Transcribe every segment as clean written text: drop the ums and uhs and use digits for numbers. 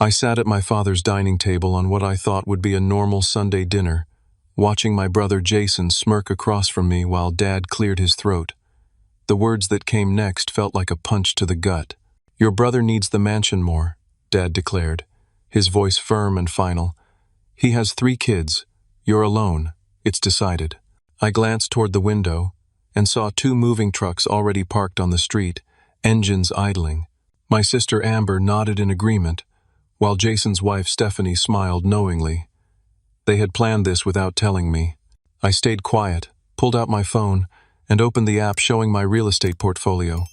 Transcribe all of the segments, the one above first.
I sat at my father's dining table on what I thought would be a normal Sunday dinner, watching my brother Jason smirk across from me while Dad cleared his throat. The words that came next felt like a punch to the gut. "Your brother needs the mansion more," Dad declared, his voice firm and final. "He has 3 kids. You're alone. It's decided." I glanced toward the window and saw 2 moving trucks already parked on the street, engines idling. My sister Amber nodded in agreement, while Jason's wife Stephanie smiled knowingly. They had planned this without telling me. I stayed quiet, pulled out my phone, and opened the app showing my real estate portfolio.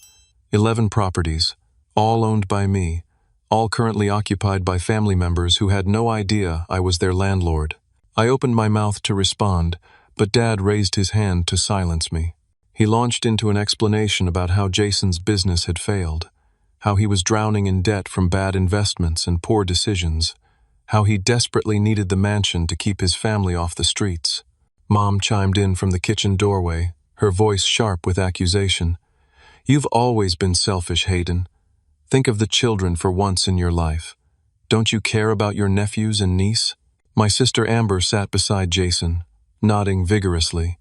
11 properties, all owned by me, all currently occupied by family members who had no idea I was their landlord. I opened my mouth to respond, but Dad raised his hand to silence me. He launched into an explanation about how Jason's business had failed, how he was drowning in debt from bad investments and poor decisions, how he desperately needed the mansion to keep his family off the streets. Mom chimed in from the kitchen doorway, her voice sharp with accusation. "You've always been selfish, Hayden. Think of the children for once in your life. Don't you care about your nephews and niece?" My sister Amber sat beside Jason, nodding vigorously.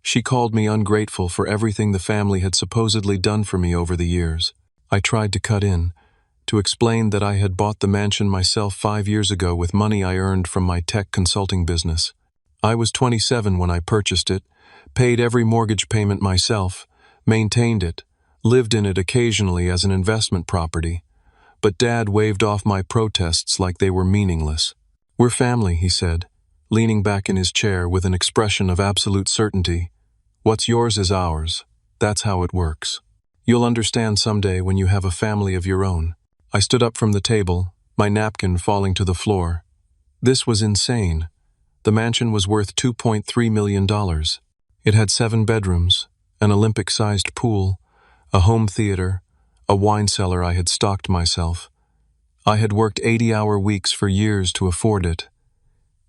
She called me ungrateful for everything the family had supposedly done for me over the years. I tried to cut in, to explain that I had bought the mansion myself 5 years ago with money I earned from my tech consulting business. I was 27 when I purchased it, paid every mortgage payment myself, maintained it, lived in it occasionally as an investment property. But Dad waved off my protests like they were meaningless. "We're family," he said, leaning back in his chair with an expression of absolute certainty. "What's yours is ours. That's how it works. You'll understand someday when you have a family of your own." I stood up from the table, my napkin falling to the floor. This was insane. The mansion was worth $2.3 million. It had 7 bedrooms, an Olympic-sized pool, a home theater, a wine cellar I had stocked myself. I had worked 80-hour weeks for years to afford it.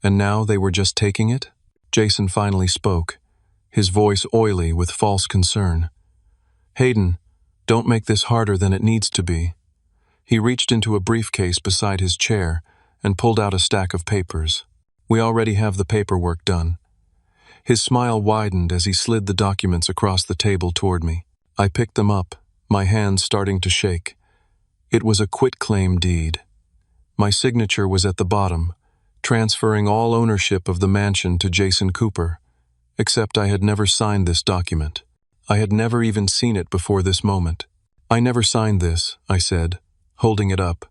And now they were just taking it? Jason finally spoke, his voice oily with false concern. "Hayden, don't make this harder than it needs to be." He reached into a briefcase beside his chair and pulled out a stack of papers. "We already have the paperwork done." His smile widened as he slid the documents across the table toward me. I picked them up, my hands starting to shake. It was a quitclaim deed. My signature was at the bottom, transferring all ownership of the mansion to Jason Cooper. Except I had never signed this document. I had never even seen it before this moment. "I never signed this," I said, holding it up.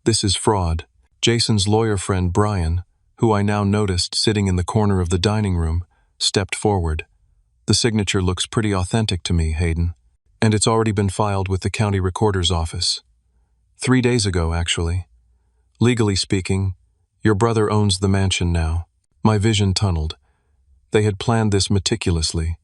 "This is fraud." Jason's lawyer friend Brian, who I now noticed sitting in the corner of the dining room, stepped forward. "The signature looks pretty authentic to me, Hayden. And it's already been filed with the county recorder's office. 3 days ago, actually. Legally speaking, your brother owns the mansion now." My vision tunneled. They had planned this meticulously.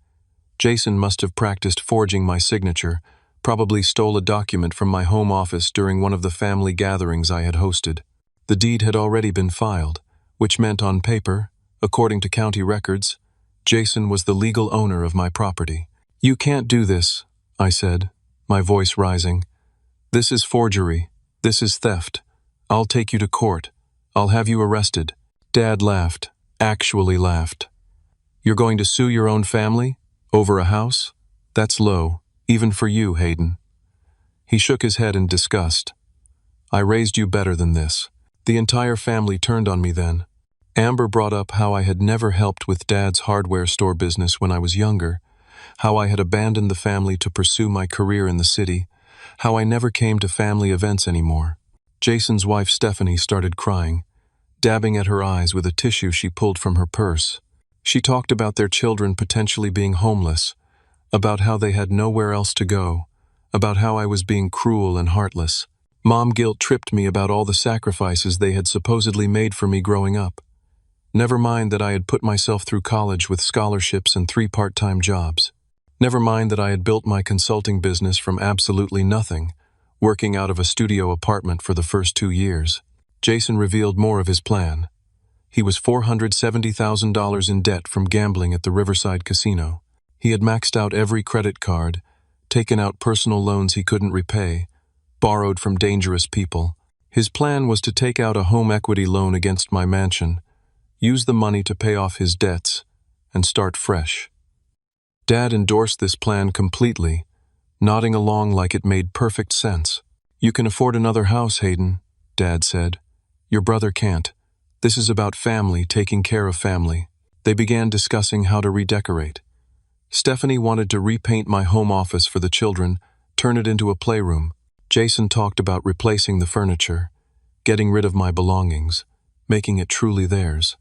Jason must have practiced forging my signature, probably stole a document from my home office during one of the family gatherings I had hosted. The deed had already been filed, which meant on paper, according to county records, Jason was the legal owner of my property. "You can't do this," I said, my voice rising. "This is forgery. This is theft. I'll take you to court. I'll have you arrested." Dad laughed, actually laughed. "You're going to sue your own family? Over a house? That's low, even for you, Hayden." He shook his head in disgust. "I raised you better than this." The entire family turned on me then. Amber brought up how I had never helped with Dad's hardware store business when I was younger, how I had abandoned the family to pursue my career in the city, how I never came to family events anymore. Jason's wife Stephanie started crying, dabbing at her eyes with a tissue she pulled from her purse. She talked about their children potentially being homeless, about how they had nowhere else to go, about how I was being cruel and heartless. Mom guilt tripped me about all the sacrifices they had supposedly made for me growing up. Never mind that I had put myself through college with scholarships and 3 part-time jobs. Never mind that I had built my consulting business from absolutely nothing, working out of a studio apartment for the first 2 years. Jason revealed more of his plan. He was $470,000 in debt from gambling at the Riverside Casino. He had maxed out every credit card, taken out personal loans he couldn't repay, borrowed from dangerous people. His plan was to take out a home equity loan against my mansion, use the money to pay off his debts, and start fresh. Dad endorsed this plan completely, nodding along like it made perfect sense. "You can afford another house, Hayden," Dad said. "Your brother can't. This is about family taking care of family." They began discussing how to redecorate. Stephanie wanted to repaint my home office for the children, turn it into a playroom. Jason talked about replacing the furniture, getting rid of my belongings, making it truly theirs.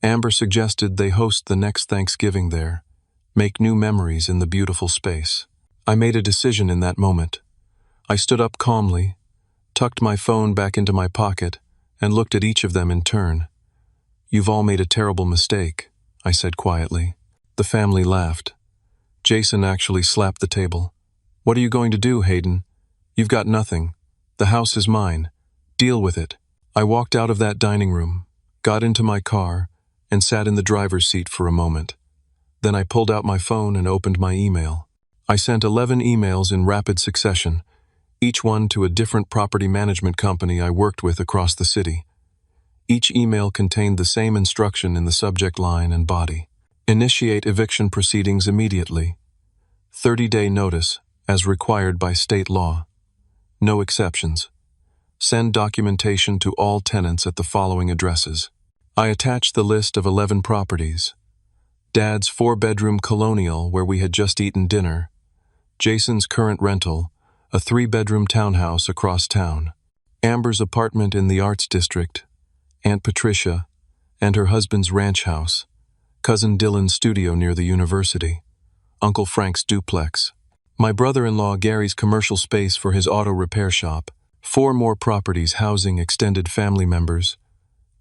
Amber suggested they host the next Thanksgiving there, make new memories in the beautiful space. I made a decision in that moment. I stood up calmly, tucked my phone back into my pocket, and looked at each of them in turn. "You've all made a terrible mistake," I said quietly. The family laughed. Jason actually slapped the table. "What are you going to do, Hayden? You've got nothing. The house is mine. Deal with it." I walked out of that dining room, got into my car, and sat in the driver's seat for a moment. Then I pulled out my phone and opened my email. I sent 11 emails in rapid succession, each one to a different property management company I worked with across the city. Each email contained the same instruction in the subject line and body. Initiate eviction proceedings immediately. 30-day notice, as required by state law. No exceptions. Send documentation to all tenants at the following addresses. I attached the list of 11 properties. Dad's 4-bedroom colonial where we had just eaten dinner. Jason's current rental, a 3-bedroom townhouse across town. Amber's apartment in the Arts District. Aunt Patricia, and her husband's ranch house. Cousin Dylan's studio near the university. Uncle Frank's duplex. My brother-in-law Gary's commercial space for his auto repair shop. 4 more properties housing extended family members,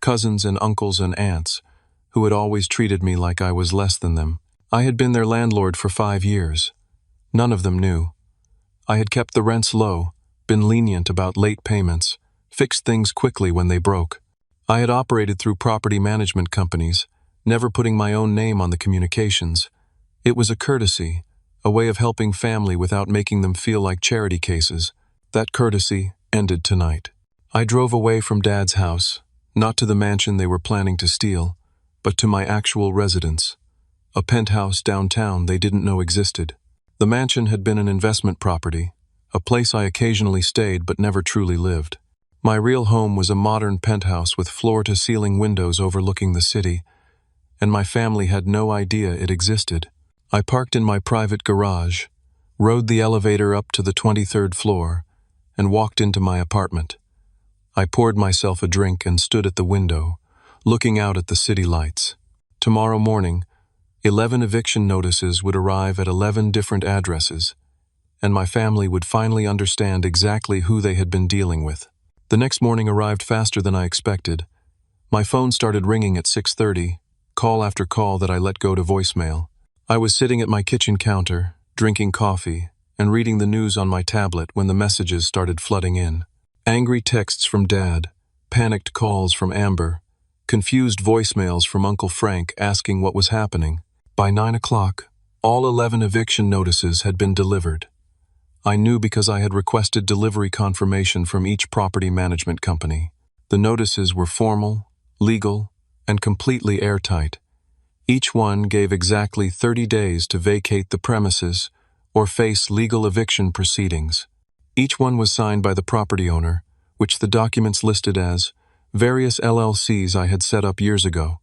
cousins and uncles and aunts, who had always treated me like I was less than them. I had been their landlord for 5 years. None of them knew. I had kept the rents low, been lenient about late payments, fixed things quickly when they broke. I had operated through property management companies, never putting my own name on the communications. It was a courtesy, a way of helping family without making them feel like charity cases. That courtesy ended tonight. I drove away from Dad's house, not to the mansion they were planning to steal, but to my actual residence, a penthouse downtown they didn't know existed. The mansion had been an investment property, a place I occasionally stayed but never truly lived. My real home was a modern penthouse with floor-to-ceiling windows overlooking the city, and my family had no idea it existed. I parked in my private garage, rode the elevator up to the 23rd floor, and walked into my apartment. I poured myself a drink and stood at the window, looking out at the city lights. Tomorrow morning, 11 eviction notices would arrive at 11 different addresses, and my family would finally understand exactly who they had been dealing with. The next morning arrived faster than I expected. My phone started ringing at 6:30, call after call that I let go to voicemail. I was sitting at my kitchen counter, drinking coffee, and reading the news on my tablet when the messages started flooding in. Angry texts from Dad, panicked calls from Amber, confused voicemails from Uncle Frank asking what was happening. By 9 o'clock, all 11 eviction notices had been delivered. I knew because I had requested delivery confirmation from each property management company. The notices were formal, legal, and completely airtight. Each one gave exactly 30 days to vacate the premises or face legal eviction proceedings. Each one was signed by the property owner, which the documents listed as various LLCs I had set up years ago: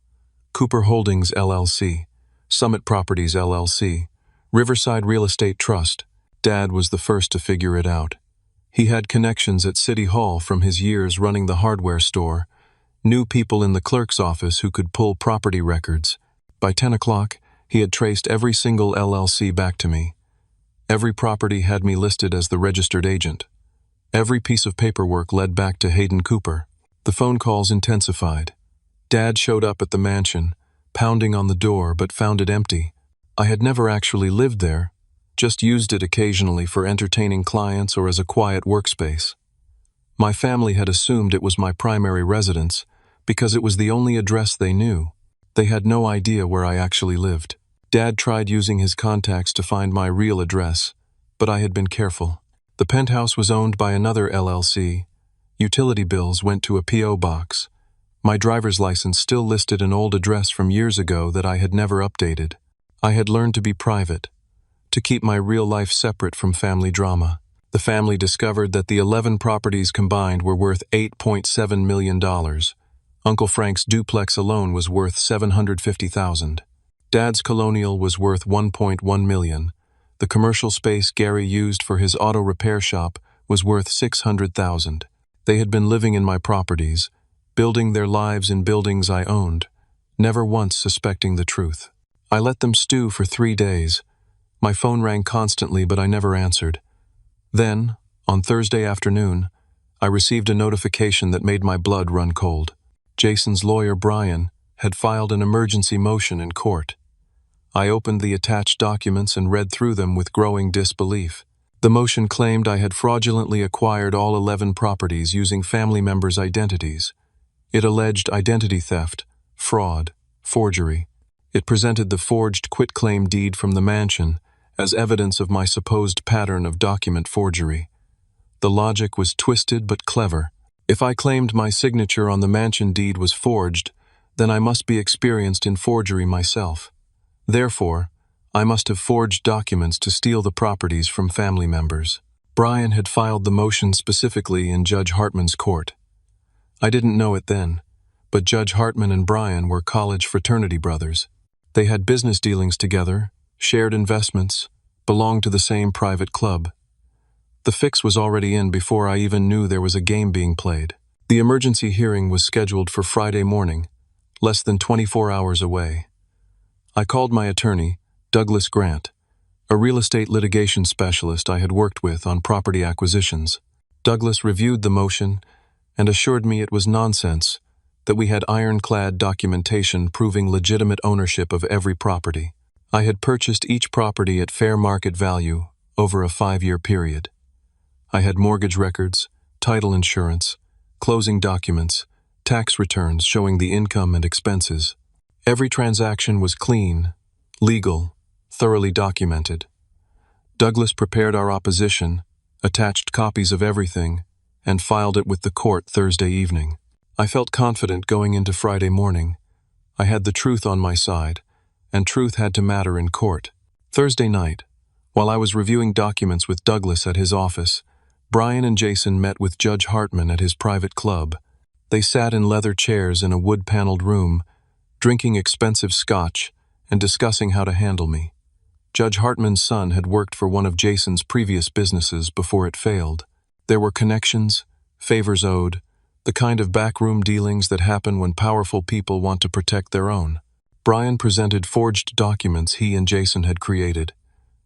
Cooper Holdings LLC, Summit Properties LLC, Riverside Real Estate Trust. Dad was the first to figure it out. He had connections at City Hall from his years running the hardware store, knew people in the clerk's office who could pull property records. By 10 o'clock, he had traced every single LLC back to me. Every property had me listed as the registered agent. Every piece of paperwork led back to Hayden Cooper. The phone calls intensified. Dad showed up at the mansion, pounding on the door but found it empty. I had never actually lived there, just used it occasionally for entertaining clients or as a quiet workspace. My family had assumed it was my primary residence because it was the only address they knew. They had no idea where I actually lived. Dad tried using his contacts to find my real address, but I had been careful. The penthouse was owned by another LLC, Utility bills went to a P.O. box. My driver's license still listed an old address from years ago that I had never updated. I had learned to be private, to keep my real life separate from family drama. The family discovered that the 11 properties combined were worth $8.7 million. Uncle Frank's duplex alone was worth $750,000. Dad's colonial was worth $1.1 million. The commercial space Gary used for his auto repair shop was worth $600,000. They had been living in my properties, building their lives in buildings I owned, never once suspecting the truth. I let them stew for 3 days. My phone rang constantly, but I never answered. Then, on Thursday afternoon, I received a notification that made my blood run cold. Jason's lawyer, Brian, had filed an emergency motion in court. I opened the attached documents and read through them with growing disbelief. The motion claimed I had fraudulently acquired all 11 properties using family members' identities. It alleged identity theft, fraud, forgery. It presented the forged quitclaim deed from the mansion as evidence of my supposed pattern of document forgery. The logic was twisted but clever. If I claimed my signature on the mansion deed was forged, then I must be experienced in forgery myself. Therefore, I must have forged documents to steal the properties from family members. Brian had filed the motion specifically in Judge Hartman's court. I didn't know it then, but Judge Hartman and Brian were college fraternity brothers. They had business dealings together, shared investments, belonged to the same private club. The fix was already in before I even knew there was a game being played. The emergency hearing was scheduled for Friday morning, less than 24 hours away. I called my attorney, Douglas Grant, a real estate litigation specialist I had worked with on property acquisitions. Douglas reviewed the motion and assured me it was nonsense, that we had ironclad documentation proving legitimate ownership of every property. I had purchased each property at fair market value over a 5-year period. I had mortgage records, title insurance, closing documents, tax returns showing the income and expenses. Every transaction was clean, legal, thoroughly documented. Douglas prepared our opposition, attached copies of everything, and filed it with the court Thursday evening. I felt confident going into Friday morning. I had the truth on my side, and truth had to matter in court. Thursday night, while I was reviewing documents with Douglas at his office, Brian and Jason met with Judge Hartman at his private club. They sat in leather chairs in a wood-paneled room, drinking expensive scotch and discussing how to handle me. Judge Hartman's son had worked for one of Jason's previous businesses before it failed. There were connections, favors owed, the kind of backroom dealings that happen when powerful people want to protect their own. Brian presented forged documents he and Jason had created,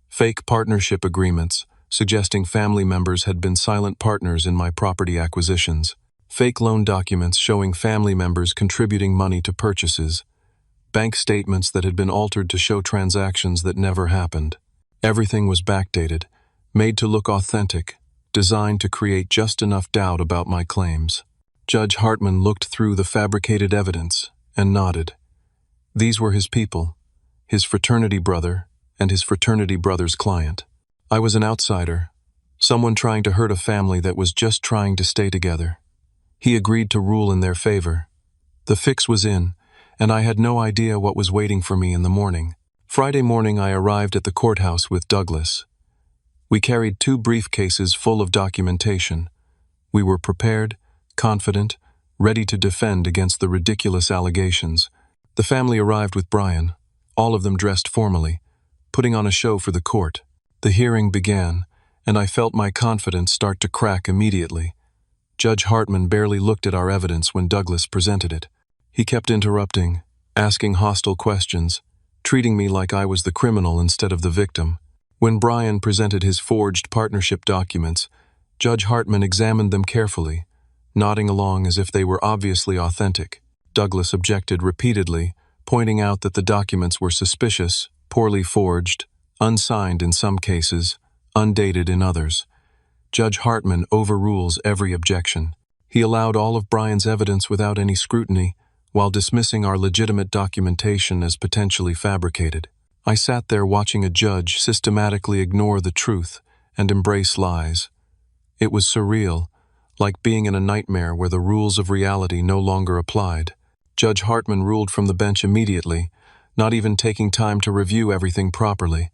fake partnership agreements suggesting family members had been silent partners in my property acquisitions, fake loan documents showing family members contributing money to purchases, bank statements that had been altered to show transactions that never happened. Everything was backdated, made to look authentic, designed to create just enough doubt about my claims. Judge Hartman looked through the fabricated evidence and nodded. These were his people, his fraternity brother and his fraternity brother's client. I was an outsider, someone trying to hurt a family that was just trying to stay together. He agreed to rule in their favor. The fix was in, and I had no idea what was waiting for me in the morning. Friday morning I arrived at the courthouse with Douglas. We carried 2 briefcases full of documentation. We were prepared, confident, ready to defend against the ridiculous allegations. The family arrived with Brian, all of them dressed formally, putting on a show for the court. The hearing began, and I felt my confidence start to crack immediately. Judge Hartman barely looked at our evidence when Douglas presented it. He kept interrupting, asking hostile questions, treating me like I was the criminal instead of the victim. When Brian presented his forged partnership documents, Judge Hartman examined them carefully, nodding along as if they were obviously authentic. Douglas objected repeatedly, pointing out that the documents were suspicious, poorly forged, unsigned in some cases, undated in others. Judge Hartman overrules every objection. He allowed all of Brian's evidence without any scrutiny, while dismissing our legitimate documentation as potentially fabricated. I sat there watching a judge systematically ignore the truth and embrace lies. It was surreal, like being in a nightmare where the rules of reality no longer applied. Judge Hartman ruled from the bench immediately, not even taking time to review everything properly.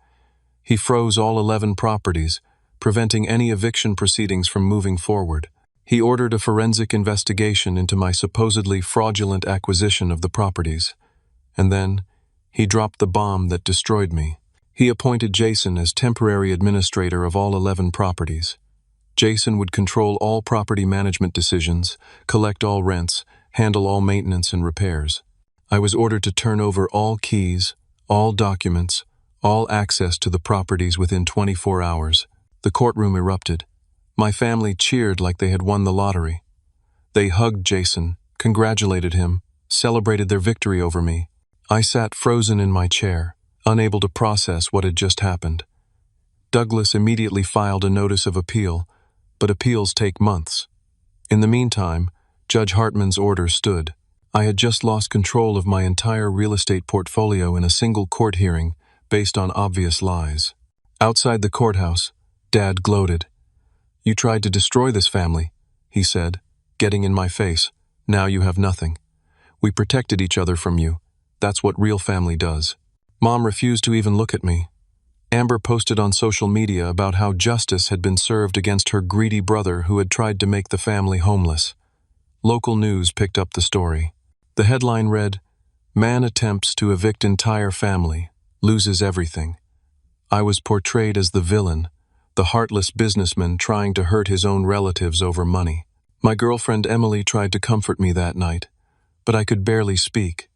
He froze all 11 properties, preventing any eviction proceedings from moving forward. He ordered a forensic investigation into my supposedly fraudulent acquisition of the properties. And then, he dropped the bomb that destroyed me. He appointed Jason as temporary administrator of all 11 properties. Jason would control all property management decisions, collect all rents, handle all maintenance and repairs. I was ordered to turn over all keys, all documents, all access to the properties within 24 hours. The courtroom erupted. My family cheered like they had won the lottery. They hugged Jason, congratulated him, celebrated their victory over me. I sat frozen in my chair, unable to process what had just happened. Douglas immediately filed a notice of appeal, but appeals take months. In the meantime, Judge Hartman's order stood. I had just lost control of my entire real estate portfolio in a single court hearing based on obvious lies. Outside the courthouse, Dad gloated. "You tried to destroy this family," he said, getting in my face. "Now you have nothing. We protected each other from you. That's what real family does." Mom refused to even look at me. Amber posted on social media about how justice had been served against her greedy brother who had tried to make the family homeless. Local news picked up the story. The headline read, "Man attempts to evict entire family, loses everything." I was portrayed as the villain, the heartless businessman trying to hurt his own relatives over money. My girlfriend Emily tried to comfort me that night, but I could barely speak.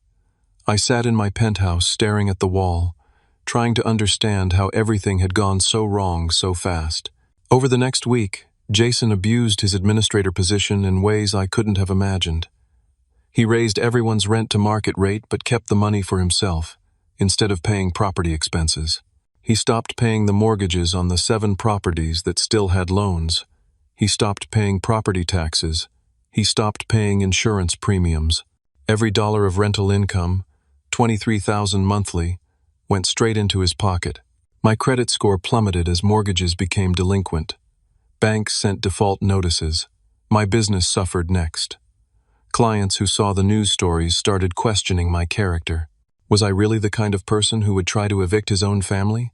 I sat in my penthouse staring at the wall, trying to understand how everything had gone so wrong so fast. Over the next week, Jason abused his administrator position in ways I couldn't have imagined. He raised everyone's rent to market rate but kept the money for himself, instead of paying property expenses. He stopped paying the mortgages on the 7 properties that still had loans. He stopped paying property taxes. He stopped paying insurance premiums. Every dollar of rental income, $23,000 monthly, went straight into his pocket. My credit score plummeted as mortgages became delinquent. Banks sent default notices. My business suffered next. Clients who saw the news stories started questioning my character. Was I really the kind of person who would try to evict his own family?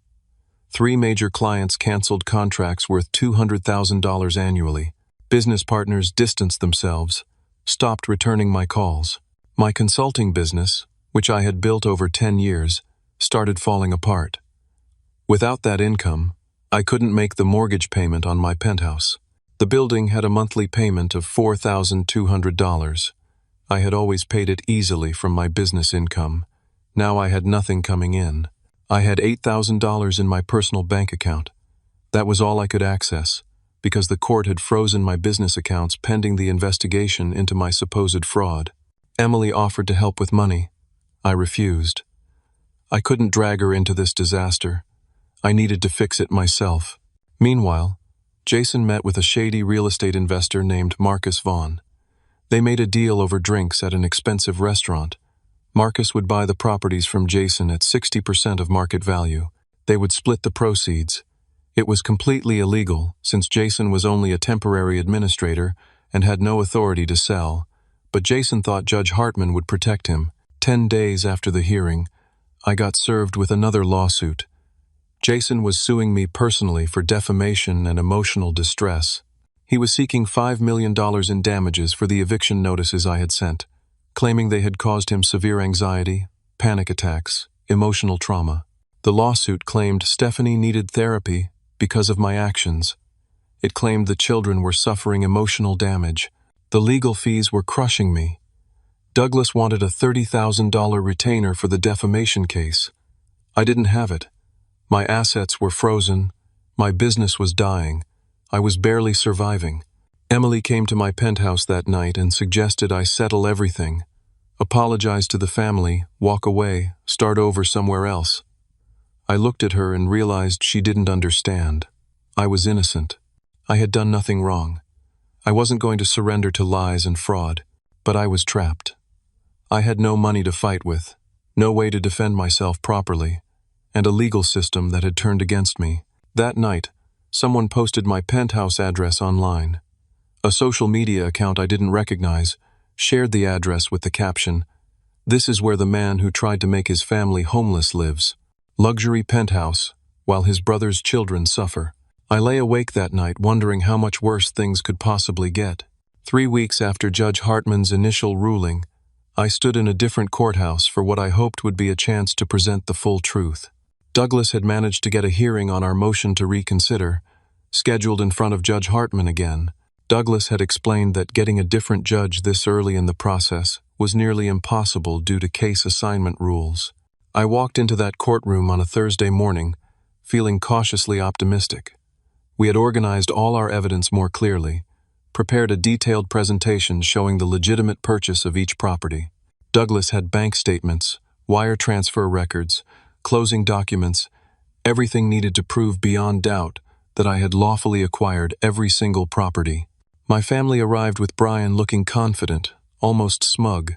3 major clients canceled contracts worth $200,000 annually. Business partners distanced themselves, stopped returning my calls. My consulting business, which I had built over 10 years, started falling apart. Without that income, I couldn't make the mortgage payment on my penthouse. The building had a monthly payment of $4,200. I had always paid it easily from my business income. Now I had nothing coming in. I had $8,000 in my personal bank account. That was all I could access, because the court had frozen my business accounts pending the investigation into my supposed fraud. Emily offered to help with money. I refused. I couldn't drag her into this disaster. I needed to fix it myself. Meanwhile, Jason met with a shady real estate investor named Marcus Vaughn. They made a deal over drinks at an expensive restaurant. Marcus would buy the properties from Jason at 60% of market value. They would split the proceeds. It was completely illegal, since Jason was only a temporary administrator and had no authority to sell, but Jason thought Judge Hartman would protect him. 10 days after the hearing, I got served with another lawsuit. Jason was suing me personally for defamation and emotional distress. He was seeking $5 million in damages for the eviction notices I had sent, claiming they had caused him severe anxiety, panic attacks, emotional trauma. The lawsuit claimed Stephanie needed therapy because of my actions. It claimed the children were suffering emotional damage. The legal fees were crushing me. Douglas wanted a $30,000 retainer for the defamation case. I didn't have it. My assets were frozen. My business was dying. I was barely surviving. Emily came to my penthouse that night and suggested I settle everything, apologize to the family, walk away, start over somewhere else. I looked at her and realized she didn't understand. I was innocent. I had done nothing wrong. I wasn't going to surrender to lies and fraud, but I was trapped. I had no money to fight with, no way to defend myself properly, and a legal system that had turned against me. That night, someone posted my penthouse address online. A social media account I didn't recognize shared the address with the caption, "This is where the man who tried to make his family homeless lives. Luxury penthouse, while his brother's children suffer." I lay awake that night wondering how much worse things could possibly get. 3 weeks after Judge Hartman's initial ruling, I stood in a different courthouse for what I hoped would be a chance to present the full truth. Douglas had managed to get a hearing on our motion to reconsider, scheduled in front of Judge Hartman again. Douglas had explained that getting a different judge this early in the process was nearly impossible due to case assignment rules. I walked into that courtroom on a Thursday morning, feeling cautiously optimistic. We had organized all our evidence more clearly, prepared a detailed presentation showing the legitimate purchase of each property. Douglas had bank statements, wire transfer records, closing documents, everything needed to prove beyond doubt that I had lawfully acquired every single property. My family arrived with Brian looking confident, almost smug.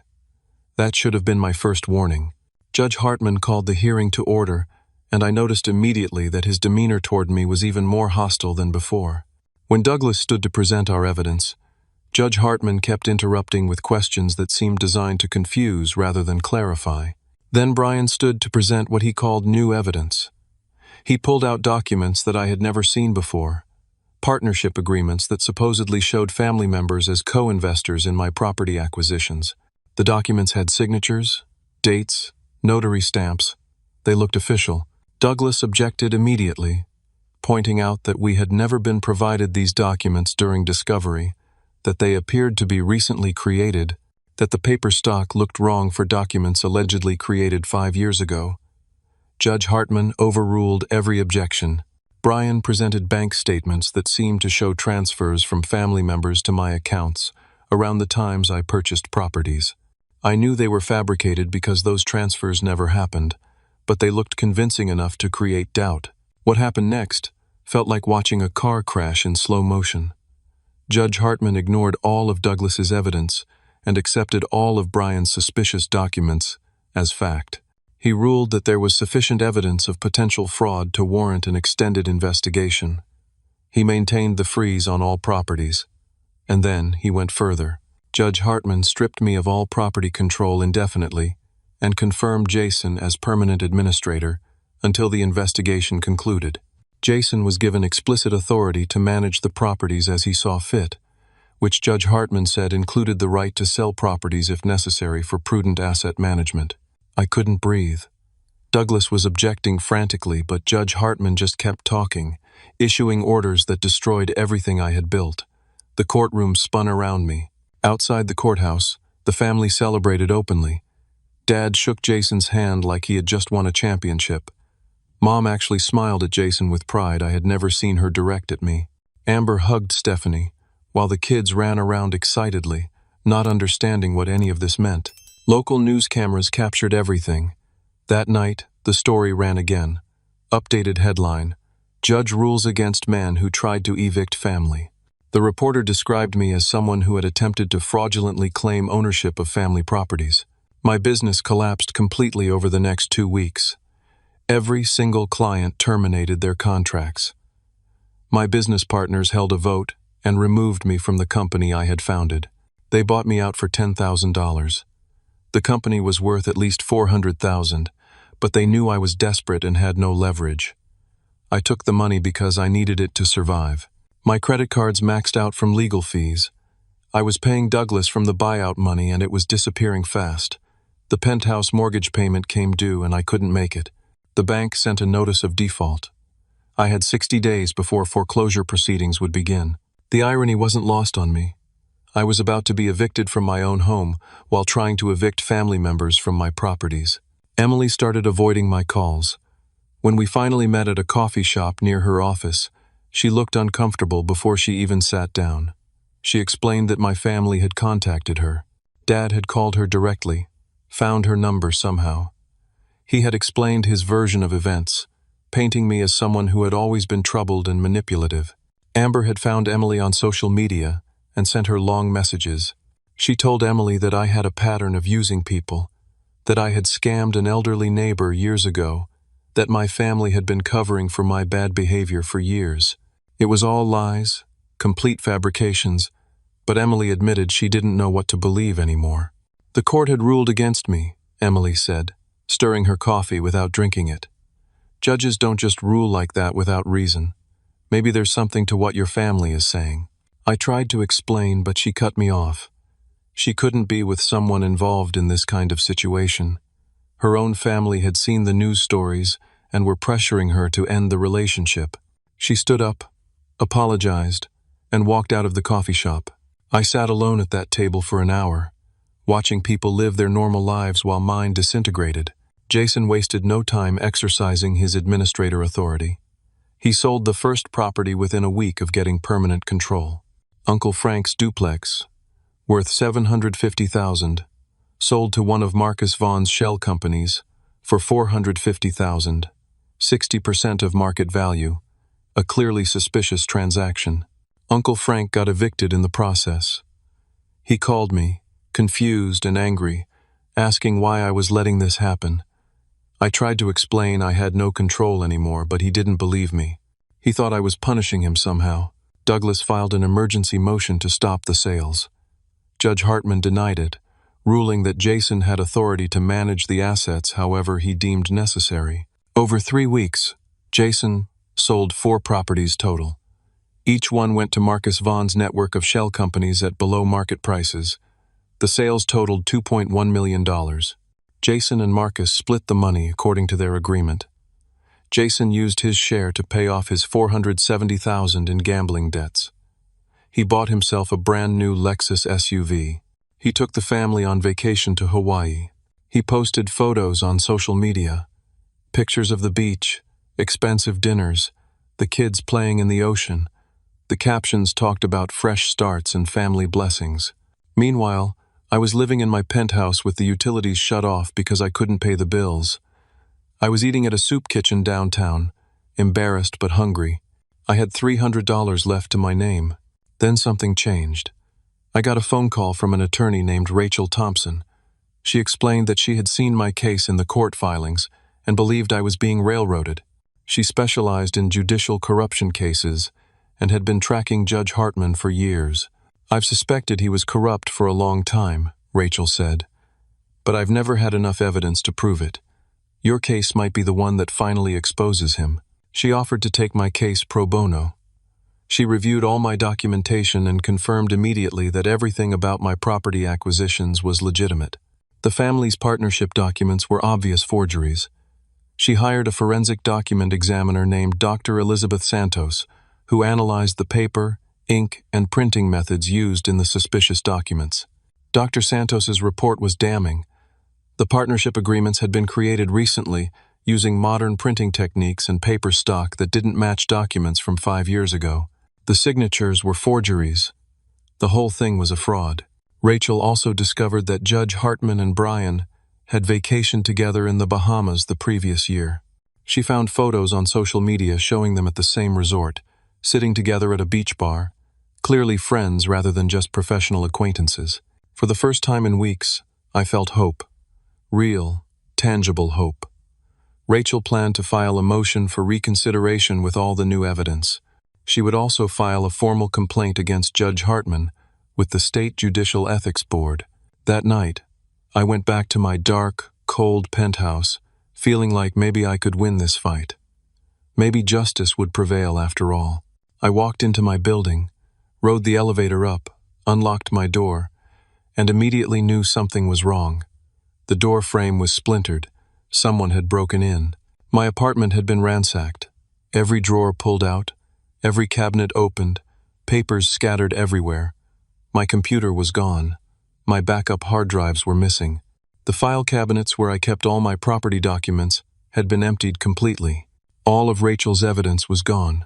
That should have been my first warning. Judge Hartman called the hearing to order, and I noticed immediately that his demeanor toward me was even more hostile than before. When Douglas stood to present our evidence, Judge Hartman kept interrupting with questions that seemed designed to confuse rather than clarify. Then Brian stood to present what he called new evidence. He pulled out documents that I had never seen before, partnership agreements that supposedly showed family members as co-investors in my property acquisitions. The documents had signatures, dates, notary stamps. They looked official. Douglas objected immediately, pointing out that we had never been provided these documents during discovery, that they appeared to be recently created, that the paper stock looked wrong for documents allegedly created 5 years ago. Judge Hartman overruled every objection. Brian presented bank statements that seemed to show transfers from family members to my accounts around the times I purchased properties. I knew they were fabricated because those transfers never happened, but they looked convincing enough to create doubt. What happened next felt like watching a car crash in slow motion. Judge Hartman ignored all of Douglas's evidence and accepted all of Brian's suspicious documents as fact. He ruled that there was sufficient evidence of potential fraud to warrant an extended investigation. He maintained the freeze on all properties. And then he went further. Judge Hartman stripped me of all property control indefinitely and confirmed Jason as permanent administrator until the investigation concluded. Jason was given explicit authority to manage the properties as he saw fit, which Judge Hartman said included the right to sell properties if necessary for prudent asset management. I couldn't breathe. Douglas was objecting frantically, but Judge Hartman just kept talking, issuing orders that destroyed everything I had built. The courtroom spun around me. Outside the courthouse, the family celebrated openly. Dad shook Jason's hand like he had just won a championship. Mom actually smiled at Jason with pride I had never seen her direct at me. Amber hugged Stephanie, while the kids ran around excitedly, not understanding what any of this meant. Local news cameras captured everything. That night, the story ran again. Updated headline: Judge rules against man who tried to evict family. The reporter described me as someone who had attempted to fraudulently claim ownership of family properties. My business collapsed completely over the next 2 weeks. Every single client terminated their contracts. My business partners held a vote and removed me from the company I had founded. They bought me out for $10,000. The company was worth at least $400,000, but they knew I was desperate and had no leverage. I took the money because I needed it to survive. My credit cards maxed out from legal fees. I was paying Douglas from the buyout money and it was disappearing fast. The penthouse mortgage payment came due and I couldn't make it. The bank sent a notice of default. I had 60 days before foreclosure proceedings would begin. The irony wasn't lost on me. I was about to be evicted from my own home while trying to evict family members from my properties. Emily started avoiding my calls. When we finally met at a coffee shop near her office, she looked uncomfortable before she even sat down. She explained that my family had contacted her. Dad had called her directly, found her number somehow. He had explained his version of events, painting me as someone who had always been troubled and manipulative. Amber had found Emily on social media and sent her long messages. She told Emily that I had a pattern of using people, that I had scammed an elderly neighbor years ago, that my family had been covering for my bad behavior for years. It was all lies, complete fabrications, but Emily admitted she didn't know what to believe anymore. "The court had ruled against me," Emily said, stirring her coffee without drinking it. "Judges don't just rule like that without reason. Maybe there's something to what your family is saying." I tried to explain, but she cut me off. She couldn't be with someone involved in this kind of situation. Her own family had seen the news stories and were pressuring her to end the relationship. She stood up, apologized, and walked out of the coffee shop. I sat alone at that table for an hour, watching people live their normal lives while mine disintegrated. Jason wasted no time exercising his administrator authority. He sold the first property within a week of getting permanent control. Uncle Frank's duplex, worth $750,000, sold to one of Marcus Vaughn's shell companies for $450,000, 60% of market value, a clearly suspicious transaction. Uncle Frank got evicted in the process. He called me, confused and angry, asking why I was letting this happen. I tried to explain I had no control anymore, but he didn't believe me. He thought I was punishing him somehow. Douglas filed an emergency motion to stop the sales. Judge Hartman denied it, ruling that Jason had authority to manage the assets however he deemed necessary. Over 3 weeks, Jason sold 4 properties total. Each one went to Marcus Vaughn's network of shell companies at below-market prices. The sales totaled $2.1 million. Jason and Marcus split the money according to their agreement. Jason used his share to pay off his $470,000 in gambling debts. He bought himself a brand-new Lexus SUV. He took the family on vacation to Hawaii. He posted photos on social media, pictures of the beach, expensive dinners, the kids playing in the ocean. The captions talked about fresh starts and family blessings. Meanwhile, I was living in my penthouse with the utilities shut off because I couldn't pay the bills. I was eating at a soup kitchen downtown, embarrassed but hungry. I had $300 left to my name. Then something changed. I got a phone call from an attorney named Rachel Thompson. She explained that she had seen my case in the court filings and believed I was being railroaded. She specialized in judicial corruption cases and had been tracking Judge Hartman for years. "I've suspected he was corrupt for a long time," Rachel said, "but I've never had enough evidence to prove it. Your case might be the one that finally exposes him." She offered to take my case pro bono. She reviewed all my documentation and confirmed immediately that everything about my property acquisitions was legitimate. The family's partnership documents were obvious forgeries. She hired a forensic document examiner named Dr. Elizabeth Santos, who analyzed the paper, ink, and printing methods used in the suspicious documents. Dr. Santos's report was damning. The partnership agreements had been created recently using modern printing techniques and paper stock that didn't match documents from 5 years ago. The signatures were forgeries. The whole thing was a fraud. Rachel also discovered that Judge Hartman and Brian had vacationed together in the Bahamas the previous year. She found photos on social media showing them at the same resort, sitting together at a beach bar, clearly friends rather than just professional acquaintances. For the first time in weeks, I felt hope. Real, tangible hope. Rachel planned to file a motion for reconsideration with all the new evidence. She would also file a formal complaint against Judge Hartman with the State Judicial Ethics Board. That night, I went back to my dark, cold penthouse, feeling like maybe I could win this fight. Maybe justice would prevail after all. I walked into my building, rode the elevator up, unlocked my door, and immediately knew something was wrong. The door frame was splintered. Someone had broken in. My apartment had been ransacked. Every drawer pulled out, every cabinet opened, papers scattered everywhere. My computer was gone. My backup hard drives were missing. The file cabinets where I kept all my property documents had been emptied completely. All of Rachel's evidence was gone.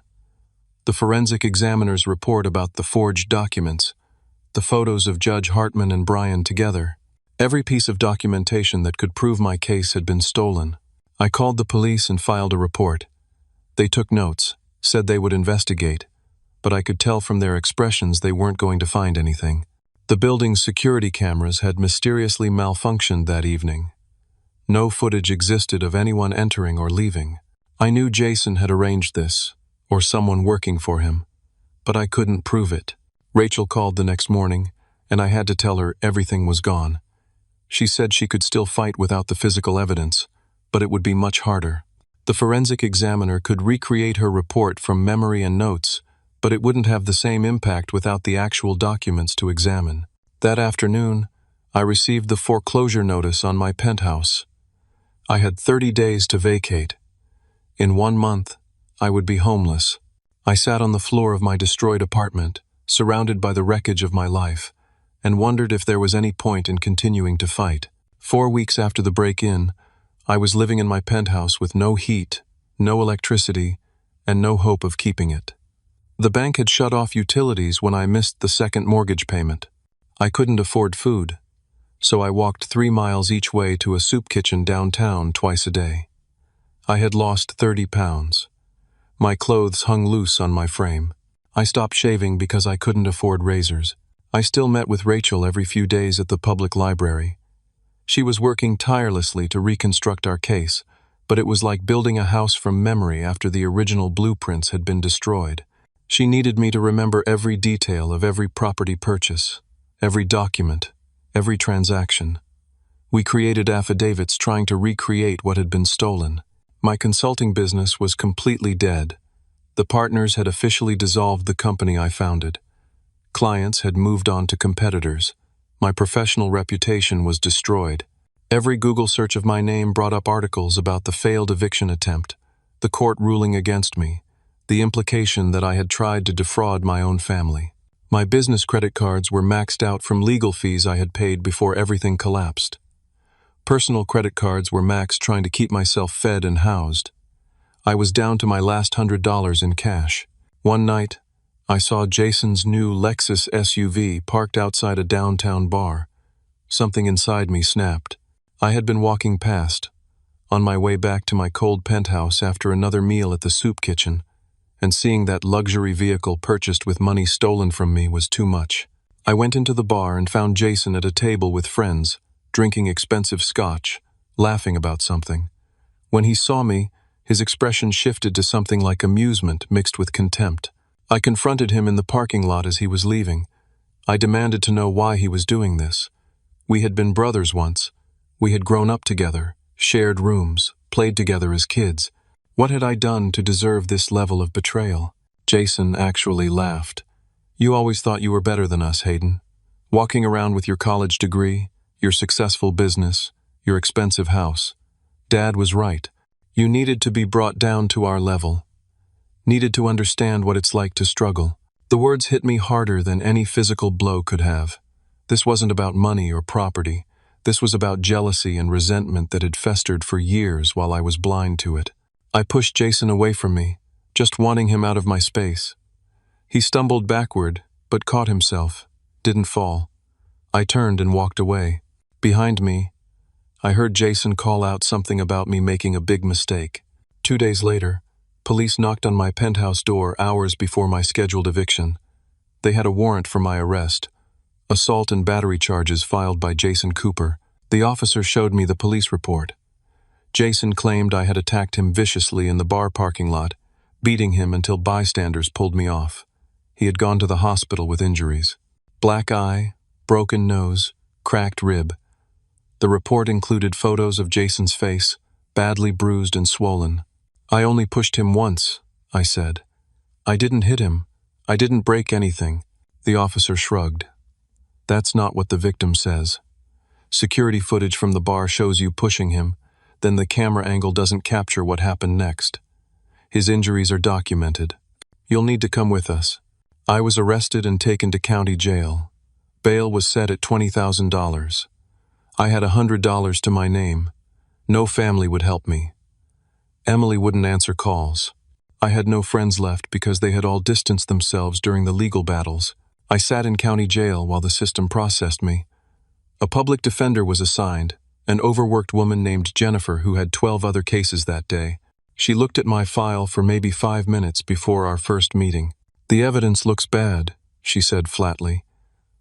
The forensic examiner's report about the forged documents, the photos of Judge Hartman and Brian together. Every piece of documentation that could prove my case had been stolen. I called the police and filed a report. They took notes, said they would investigate, but I could tell from their expressions they weren't going to find anything. The building's security cameras had mysteriously malfunctioned that evening. No footage existed of anyone entering or leaving. I knew Jason had arranged this, or someone working for him, but I couldn't prove it. Rachel called the next morning, and I had to tell her everything was gone. She said she could still fight without the physical evidence, but it would be much harder. The forensic examiner could recreate her report from memory and notes, but it wouldn't have the same impact without the actual documents to examine. That afternoon, I received the foreclosure notice on my penthouse. I had 30 days to vacate. In 1 month, I would be homeless. I sat on the floor of my destroyed apartment, surrounded by the wreckage of my life, and wondered if there was any point in continuing to fight. 4 weeks after the break-in, I was living in my penthouse with no heat, no electricity, and no hope of keeping it. The bank had shut off utilities when I missed the second mortgage payment. I couldn't afford food, so I walked 3 miles each way to a soup kitchen downtown twice a day. I had lost 30 pounds. My clothes hung loose on my frame. I stopped shaving because I couldn't afford razors. I still met with Rachel every few days at the public library. She was working tirelessly to reconstruct our case, but it was like building a house from memory after the original blueprints had been destroyed. She needed me to remember every detail of every property purchase, every document, every transaction. We created affidavits trying to recreate what had been stolen. My consulting business was completely dead. The partners had officially dissolved the company I founded. Clients had moved on to competitors. My professional reputation was destroyed. Every Google search of my name brought up articles about the failed eviction attempt, the court ruling against me, the implication that I had tried to defraud my own family. My business credit cards were maxed out from legal fees I had paid before everything collapsed. Personal credit cards were maxed trying to keep myself fed and housed. I was down to my last $100 in cash. One night, I saw Jason's new Lexus SUV parked outside a downtown bar. Something inside me snapped. I had been walking past, on my way back to my cold penthouse after another meal at the soup kitchen, and seeing that luxury vehicle purchased with money stolen from me was too much. I went into the bar and found Jason at a table with friends, drinking expensive scotch, laughing about something. When he saw me, his expression shifted to something like amusement mixed with contempt. I confronted him in the parking lot as he was leaving. I demanded to know why he was doing this. We had been brothers once. We had grown up together, shared rooms, played together as kids. What had I done to deserve this level of betrayal? Jason actually laughed. You always thought you were better than us, Hayden. Walking around with your college degree, your successful business, your expensive house. Dad was right. You needed to be brought down to our level. Needed to understand what it's like to struggle. The words hit me harder than any physical blow could have. This wasn't about money or property. This was about jealousy and resentment that had festered for years while I was blind to it. I pushed Jason away from me, just wanting him out of my space. He stumbled backward, but caught himself, didn't fall. I turned and walked away. Behind me, I heard Jason call out something about me making a big mistake. 2 days later, police knocked on my penthouse door hours before my scheduled eviction. They had a warrant for my arrest. Assault and battery charges filed by Jason Cooper. The officer showed me the police report. Jason claimed I had attacked him viciously in the bar parking lot, beating him until bystanders pulled me off. He had gone to the hospital with injuries. Black eye, broken nose, cracked rib. The report included photos of Jason's face, badly bruised and swollen. I only pushed him once, I said. I didn't hit him. I didn't break anything. The officer shrugged. That's not what the victim says. Security footage from the bar shows you pushing him, then the camera angle doesn't capture what happened next. His injuries are documented. You'll need to come with us. I was arrested and taken to county jail. Bail was set at $20,000. I had $100 to my name. No family would help me. Emily wouldn't answer calls. I had no friends left because they had all distanced themselves during the legal battles. I sat in county jail while the system processed me. A public defender was assigned, an overworked woman named Jennifer who had 12 other cases that day. She looked at my file for maybe 5 minutes before our first meeting. The evidence looks bad, she said flatly.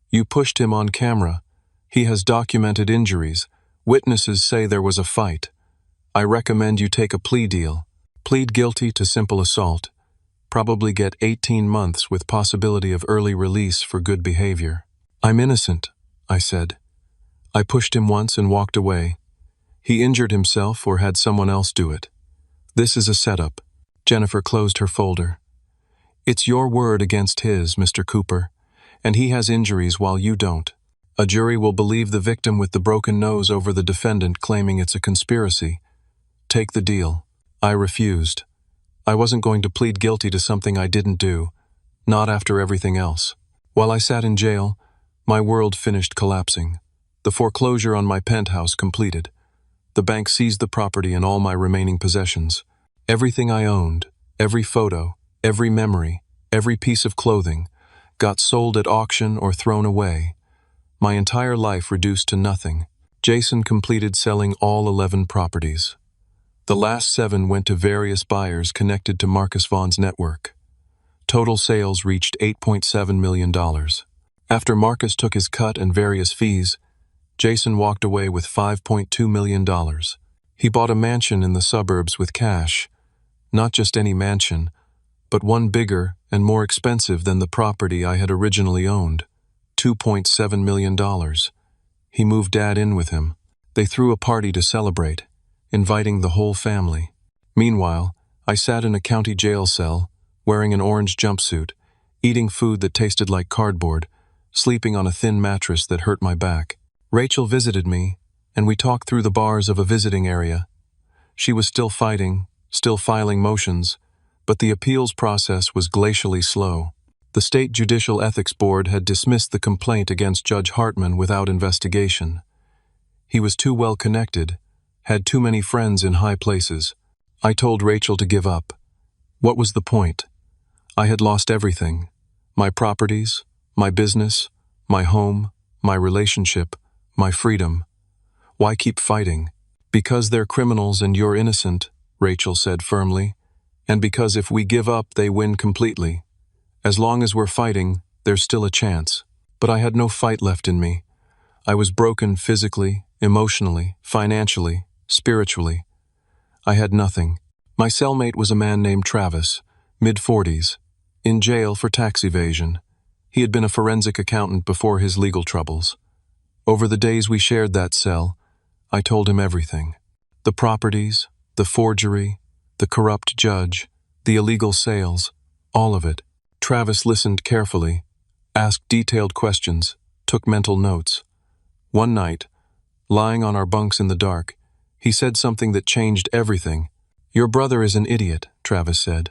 You pushed him on camera. He has documented injuries. Witnesses say there was a fight. I recommend you take a plea deal. Plead guilty to simple assault. probably get 18 months with possibility of early release for good behavior. "I'm innocent," I said. "I pushed him once and walked away. He injured himself or had someone else do it. This is a setup." Jennifer closed her folder. "It's your word against his, Mr. Cooper, and he has injuries while you don't. A jury will believe the victim with the broken nose over the defendant claiming it's a conspiracy. Take the deal." I refused. I wasn't going to plead guilty to something I didn't do, not after everything else. While I sat in jail, my world finished collapsing. The foreclosure on my penthouse completed. The bank seized the property and all my remaining possessions. Everything I owned, every photo, every memory, every piece of clothing, got sold at auction or thrown away. My entire life reduced to nothing. Jason completed selling all 11 properties. The last 7 went to various buyers connected to Marcus Vaughn's network. Total sales reached $8.7 million. After Marcus took his cut and various fees, Jason walked away with $5.2 million. He bought a mansion in the suburbs with cash. Not just any mansion, but one bigger and more expensive than the property I had originally owned. $2.7 million. He moved Dad in with him. They threw a party to celebrate, inviting the whole family. Meanwhile, I sat in a county jail cell, wearing an orange jumpsuit, eating food that tasted like cardboard, sleeping on a thin mattress that hurt my back. Rachel visited me, and we talked through the bars of a visiting area. She was still fighting, still filing motions, but the appeals process was glacially slow. The State Judicial Ethics Board had dismissed the complaint against Judge Hartman without investigation. He was too well connected, had too many friends in high places. I told Rachel to give up. What was the point? I had lost everything. My properties, my business, my home, my relationship, my freedom. Why keep fighting? "Because they're criminals and you're innocent," Rachel said firmly. "And because if we give up, they win completely. As long as we're fighting, there's still a chance." But I had no fight left in me. I was broken physically, emotionally, financially, spiritually. I had nothing. My cellmate was a man named Travis, mid-40s, in jail for tax evasion. He had been a forensic accountant before his legal troubles. Over the days we shared that cell, I told him everything. The properties, the forgery, the corrupt judge, the illegal sales, all of it. Travis listened carefully, asked detailed questions, took mental notes. One night, lying on our bunks in the dark, he said something that changed everything. "Your brother is an idiot," Travis said.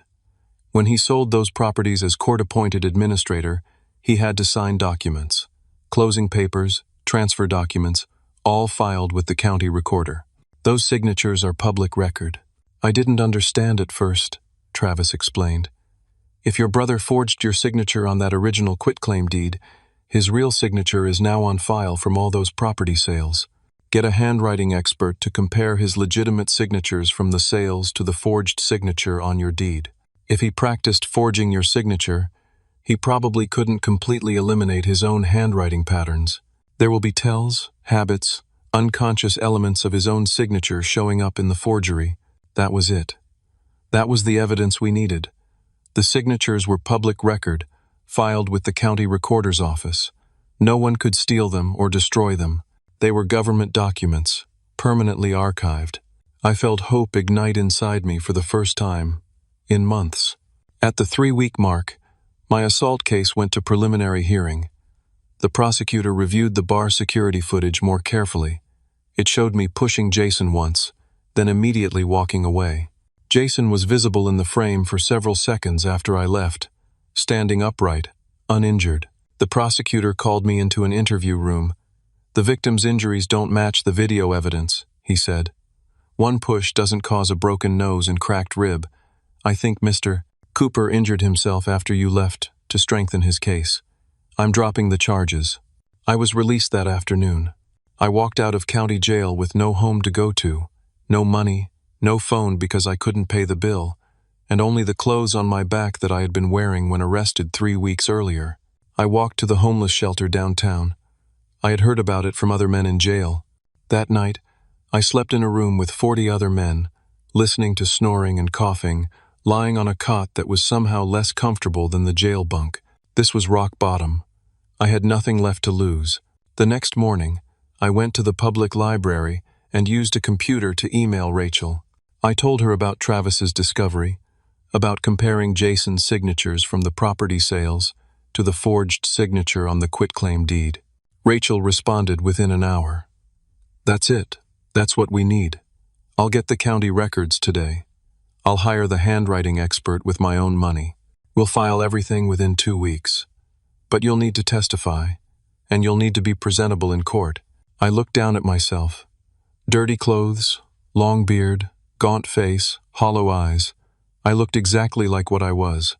"When he sold those properties as court-appointed administrator, he had to sign documents. Closing papers, transfer documents, all filed with the county recorder. Those signatures are public record." "I didn't understand at first," Travis explained. "If your brother forged your signature on that original quitclaim deed, his real signature is now on file from all those property sales. Get a handwriting expert to compare his legitimate signatures from the sales to the forged signature on your deed. If he practiced forging your signature, he probably couldn't completely eliminate his own handwriting patterns. There will be tells, habits, unconscious elements of his own signature showing up in the forgery. That was it. That was the evidence we needed. The signatures were public record, filed with the county recorder's office. No one could steal them or destroy them. They were government documents, permanently archived. I felt hope ignite inside me for the first time in months. At the 3-week mark, my assault case went to preliminary hearing. The prosecutor reviewed the bar security footage more carefully. It showed me pushing Jason once, then immediately walking away. Jason was visible in the frame for several seconds after I left, standing upright, uninjured. The prosecutor called me into an interview room. "The victim's injuries don't match the video evidence," he said. "One push doesn't cause a broken nose and cracked rib. I think Mr. Cooper injured himself after you left to strengthen his case. I'm dropping the charges." I was released that afternoon. I walked out of county jail with no home to go to, no money, no phone because I couldn't pay the bill, and only the clothes on my back that I had been wearing when arrested 3 weeks earlier. I walked to the homeless shelter downtown. I had heard about it from other men in jail. That night, I slept in a room with 40 other men, listening to snoring and coughing, lying on a cot that was somehow less comfortable than the jail bunk. This was rock bottom. I had nothing left to lose. The next morning, I went to the public library and used a computer to email Rachel. I told her about Travis's discovery, about comparing Jason's signatures from the property sales to the forged signature on the quitclaim deed. Rachel responded within an hour. "That's it. That's what we need. I'll get the county records today. I'll hire the handwriting expert with my own money. We'll file everything within 2 weeks. But you'll need to testify, and you'll need to be presentable in court." I looked down at myself. Dirty clothes, long beard, gaunt face, hollow eyes. I looked exactly like what I was,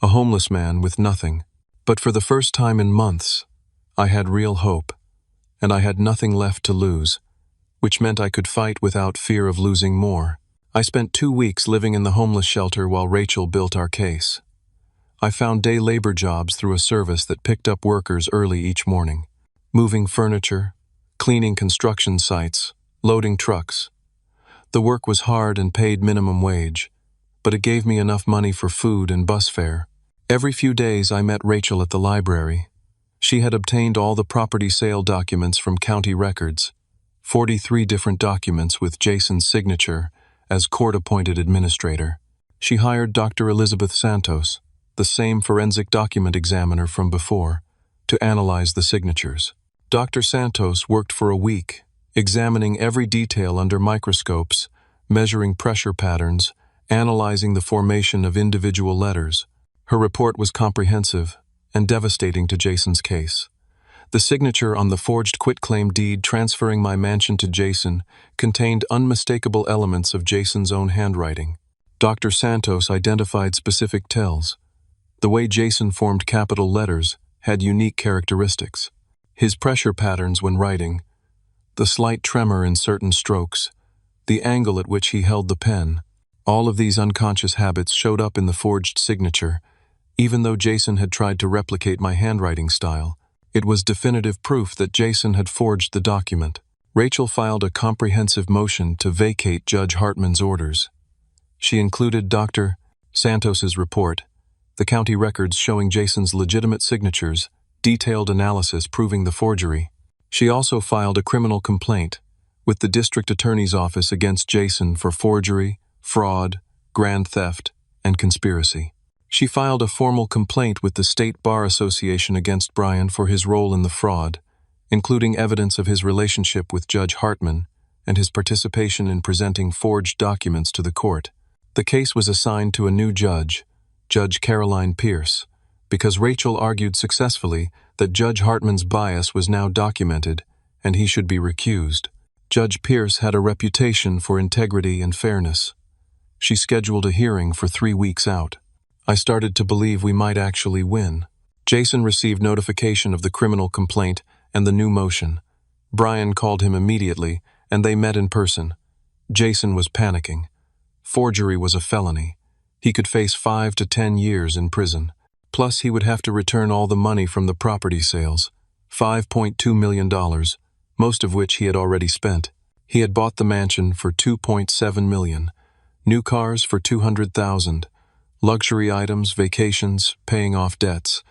a homeless man with nothing. But for the first time in months, I had real hope, and I had nothing left to lose, which meant I could fight without fear of losing more. I spent 2 weeks living in the homeless shelter while Rachel built our case. I found day labor jobs through a service that picked up workers early each morning, moving furniture, cleaning construction sites, loading trucks. The work was hard and paid minimum wage, but it gave me enough money for food and bus fare. Every few days I met Rachel at the library. She had obtained all the property sale documents from county records, 43 different documents with Jason's signature as court-appointed administrator. She hired Dr. Elizabeth Santos, the same forensic document examiner from before, to analyze the signatures. Dr. Santos worked for a week, examining every detail under microscopes, measuring pressure patterns, analyzing the formation of individual letters. Her report was comprehensive and devastating to Jason's case. The signature on the forged quitclaim deed transferring my mansion to Jason contained unmistakable elements of Jason's own handwriting. Dr. Santos identified specific tells. The way Jason formed capital letters had unique characteristics. His pressure patterns when writing, the slight tremor in certain strokes, the angle at which he held the pen, all of these unconscious habits showed up in the forged signature. Even though Jason had tried to replicate my handwriting style, it was definitive proof that Jason had forged the document. Rachel filed a comprehensive motion to vacate Judge Hartman's orders. She included Dr. Santos's report, the county records showing Jason's legitimate signatures, detailed analysis proving the forgery. She also filed a criminal complaint with the district attorney's office against Jason for forgery, fraud, grand theft, and conspiracy. She filed a formal complaint with the State Bar Association against Brian for his role in the fraud, including evidence of his relationship with Judge Hartman and his participation in presenting forged documents to the court. The case was assigned to a new judge, Judge Caroline Pierce, because Rachel argued successfully that Judge Hartman's bias was now documented and he should be recused. Judge Pierce had a reputation for integrity and fairness. She scheduled a hearing for 3 weeks out. I started to believe we might actually win. Jason received notification of the criminal complaint and the new motion. Brian called him immediately, and they met in person. Jason was panicking. Forgery was a felony. He could face 5 to 10 years in prison. Plus, he would have to return all the money from the property sales, $5.2 million, most of which he had already spent. He had bought the mansion for $2.7 million, new cars for $200,000, luxury items, vacations, paying off debts.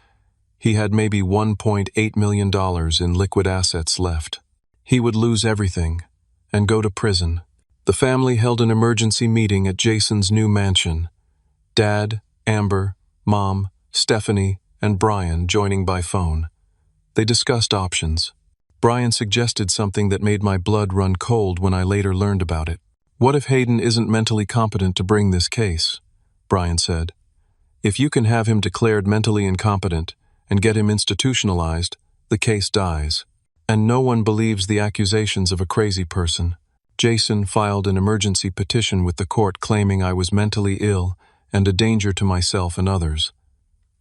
He had maybe $1.8 million in liquid assets left. He would lose everything and go to prison. The family held an emergency meeting at Jason's new mansion. Dad, Amber, Mom, Stephanie, and Brian joining by phone. They discussed options. Brian suggested something that made my blood run cold when I later learned about it. "What if Hayden isn't mentally competent to bring this case?" Brian said. "If you can have him declared mentally incompetent and get him institutionalized, the case dies. And no one believes the accusations of a crazy person." Jason filed an emergency petition with the court claiming I was mentally ill and a danger to myself and others.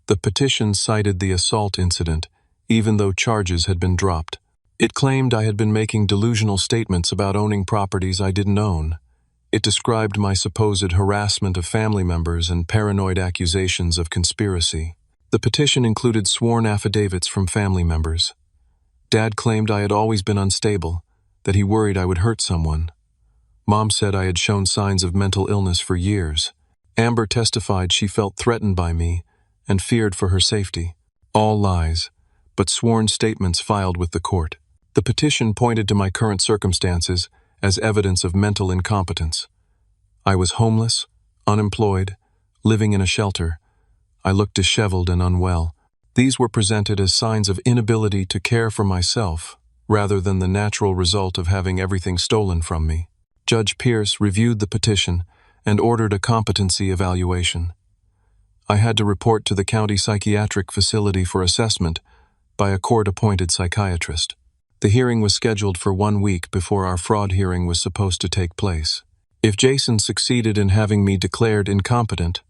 The petition cited the assault incident, even though charges had been dropped. It claimed I had been making delusional statements about owning properties I didn't own. It described my supposed harassment of family members and paranoid accusations of conspiracy. The petition included sworn affidavits from family members. Dad claimed I had always been unstable, that he worried I would hurt someone. Mom said I had shown signs of mental illness for years. Amber testified she felt threatened by me and feared for her safety. All lies, but sworn statements filed with the court. The petition pointed to my current circumstances as evidence of mental incompetence. I was homeless, unemployed, living in a shelter. I looked disheveled and unwell. These were presented as signs of inability to care for myself, rather than the natural result of having everything stolen from me. Judge Pierce reviewed the petition and ordered a competency evaluation. I had to report to the county psychiatric facility for assessment by a court-appointed psychiatrist. The hearing was scheduled for 1 week before our fraud hearing was supposed to take place. If Jason succeeded in having me declared incompetent,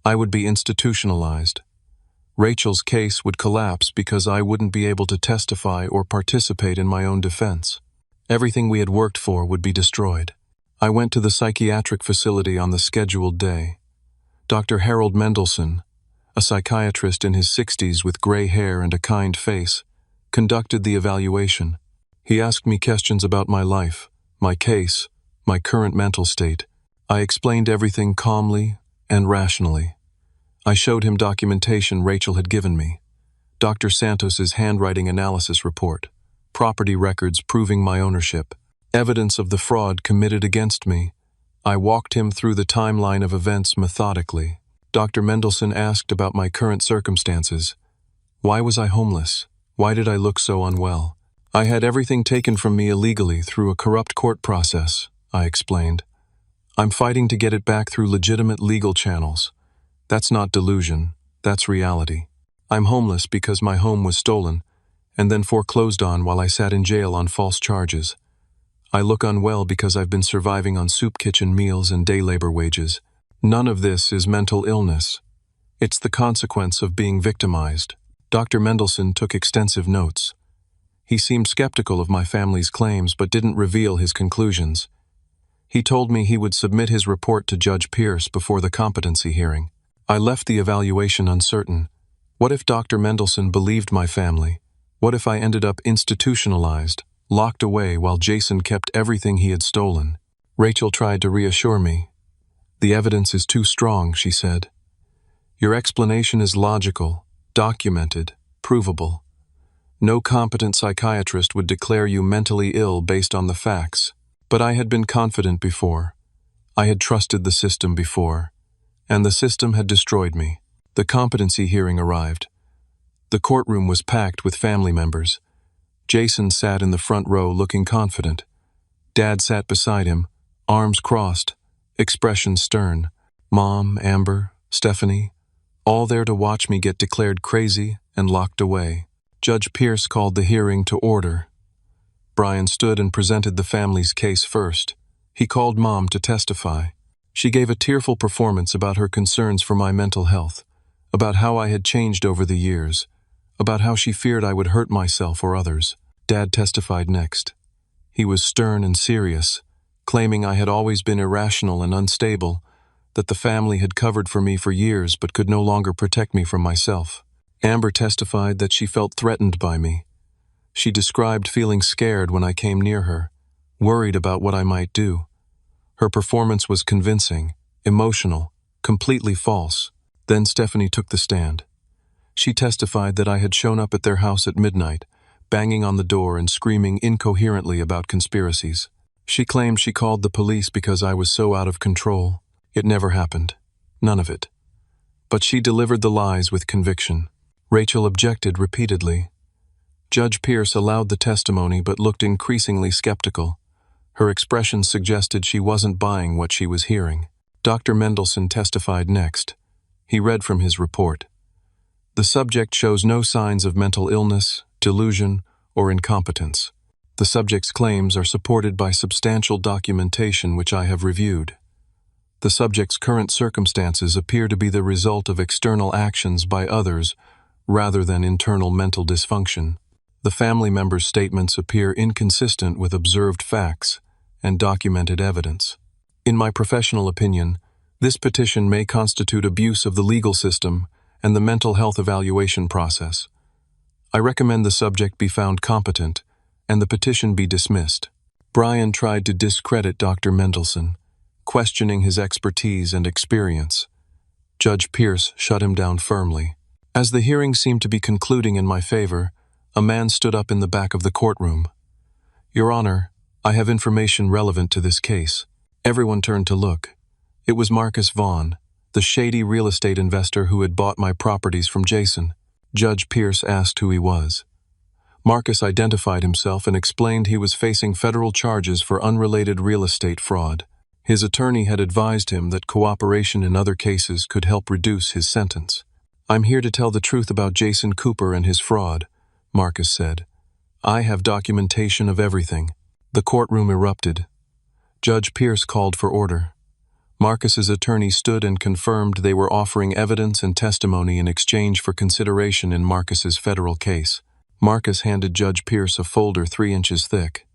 I would be institutionalized. Rachel's case would collapse because I wouldn't be able to testify or participate in my own defense. Everything we had worked for would be destroyed. I went to the psychiatric facility on the scheduled day. Dr. Harold Mendelson, a psychiatrist in his 60s with gray hair and a kind face, conducted the evaluation. He asked me questions about my life, my case, my current mental state. I explained everything calmly and rationally. I showed him documentation Rachel had given me. Dr. Santos's handwriting analysis report, property records proving my ownership, evidence of the fraud committed against me. I walked him through the timeline of events methodically. Dr. Mendelson asked about my current circumstances. Why was I homeless? Why did I look so unwell? I had everything taken from me illegally through a corrupt court process, I explained. I'm fighting to get it back through legitimate legal channels. That's not delusion, that's reality. I'm homeless because my home was stolen and then foreclosed on while I sat in jail on false charges. I look unwell because I've been surviving on soup kitchen meals and day labor wages. None of this is mental illness. It's the consequence of being victimized. Dr. Mendelson took extensive notes. He seemed skeptical of my family's claims but didn't reveal his conclusions. He told me he would submit his report to Judge Pierce before the competency hearing. I left the evaluation uncertain. What if Dr. Mendelson believed my family? What if I ended up institutionalized, locked away while Jason kept everything he had stolen? Rachel tried to reassure me. The evidence is too strong, she said. Your explanation is logical, documented, provable. No competent psychiatrist would declare you mentally ill based on the facts. But I had been confident before. I had trusted the system before. And the system had destroyed me. The competency hearing arrived. The courtroom was packed with family members. Jason sat in the front row looking confident. Dad sat beside him, arms crossed, expression stern. Mom, Amber, Stephanie, all there to watch me get declared crazy and locked away. Judge Pierce called the hearing to order. Brian stood and presented the family's case first. He called Mom to testify. She gave a tearful performance about her concerns for my mental health, about how I had changed over the years, about how she feared I would hurt myself or others. Dad testified next. He was stern and serious, claiming I had always been irrational and unstable, that the family had covered for me for years but could no longer protect me from myself. Amber testified that she felt threatened by me. She described feeling scared when I came near her, worried about what I might do. Her performance was convincing, emotional, completely false. Then Stephanie took the stand. She testified that I had shown up at their house at midnight, banging on the door and screaming incoherently about conspiracies. She claimed she called the police because I was so out of control. It never happened. None of it. But she delivered the lies with conviction. Rachel objected repeatedly. Judge Pierce allowed the testimony but looked increasingly skeptical. Her expression suggested she wasn't buying what she was hearing. Dr. Mendelson testified next. He read from his report. The subject shows no signs of mental illness, delusion, or incompetence. The subject's claims are supported by substantial documentation which I have reviewed. The subject's current circumstances appear to be the result of external actions by others rather than internal mental dysfunction. The family members' statements appear inconsistent with observed facts and documented evidence. In my professional opinion, this petition may constitute abuse of the legal system and the mental health evaluation process. I recommend the subject be found competent and the petition be dismissed. Brian tried to discredit Dr. Mendelson, questioning his expertise and experience. Judge Pierce shut him down firmly. As the hearing seemed to be concluding in my favor, a man stood up in the back of the courtroom. "Your Honor, I have information relevant to this case." Everyone turned to look. It was Marcus Vaughn, the shady real estate investor who had bought my properties from Jason. Judge Pierce asked who he was. Marcus identified himself and explained he was facing federal charges for unrelated real estate fraud. His attorney had advised him that cooperation in other cases could help reduce his sentence. "I'm here to tell the truth about Jason Cooper and his fraud," Marcus said. "I have documentation of everything." The courtroom erupted. Judge Pierce called for order. Marcus's attorney stood and confirmed they were offering evidence and testimony in exchange for consideration in Marcus's federal case. Marcus handed Judge Pierce a folder 3 inches thick.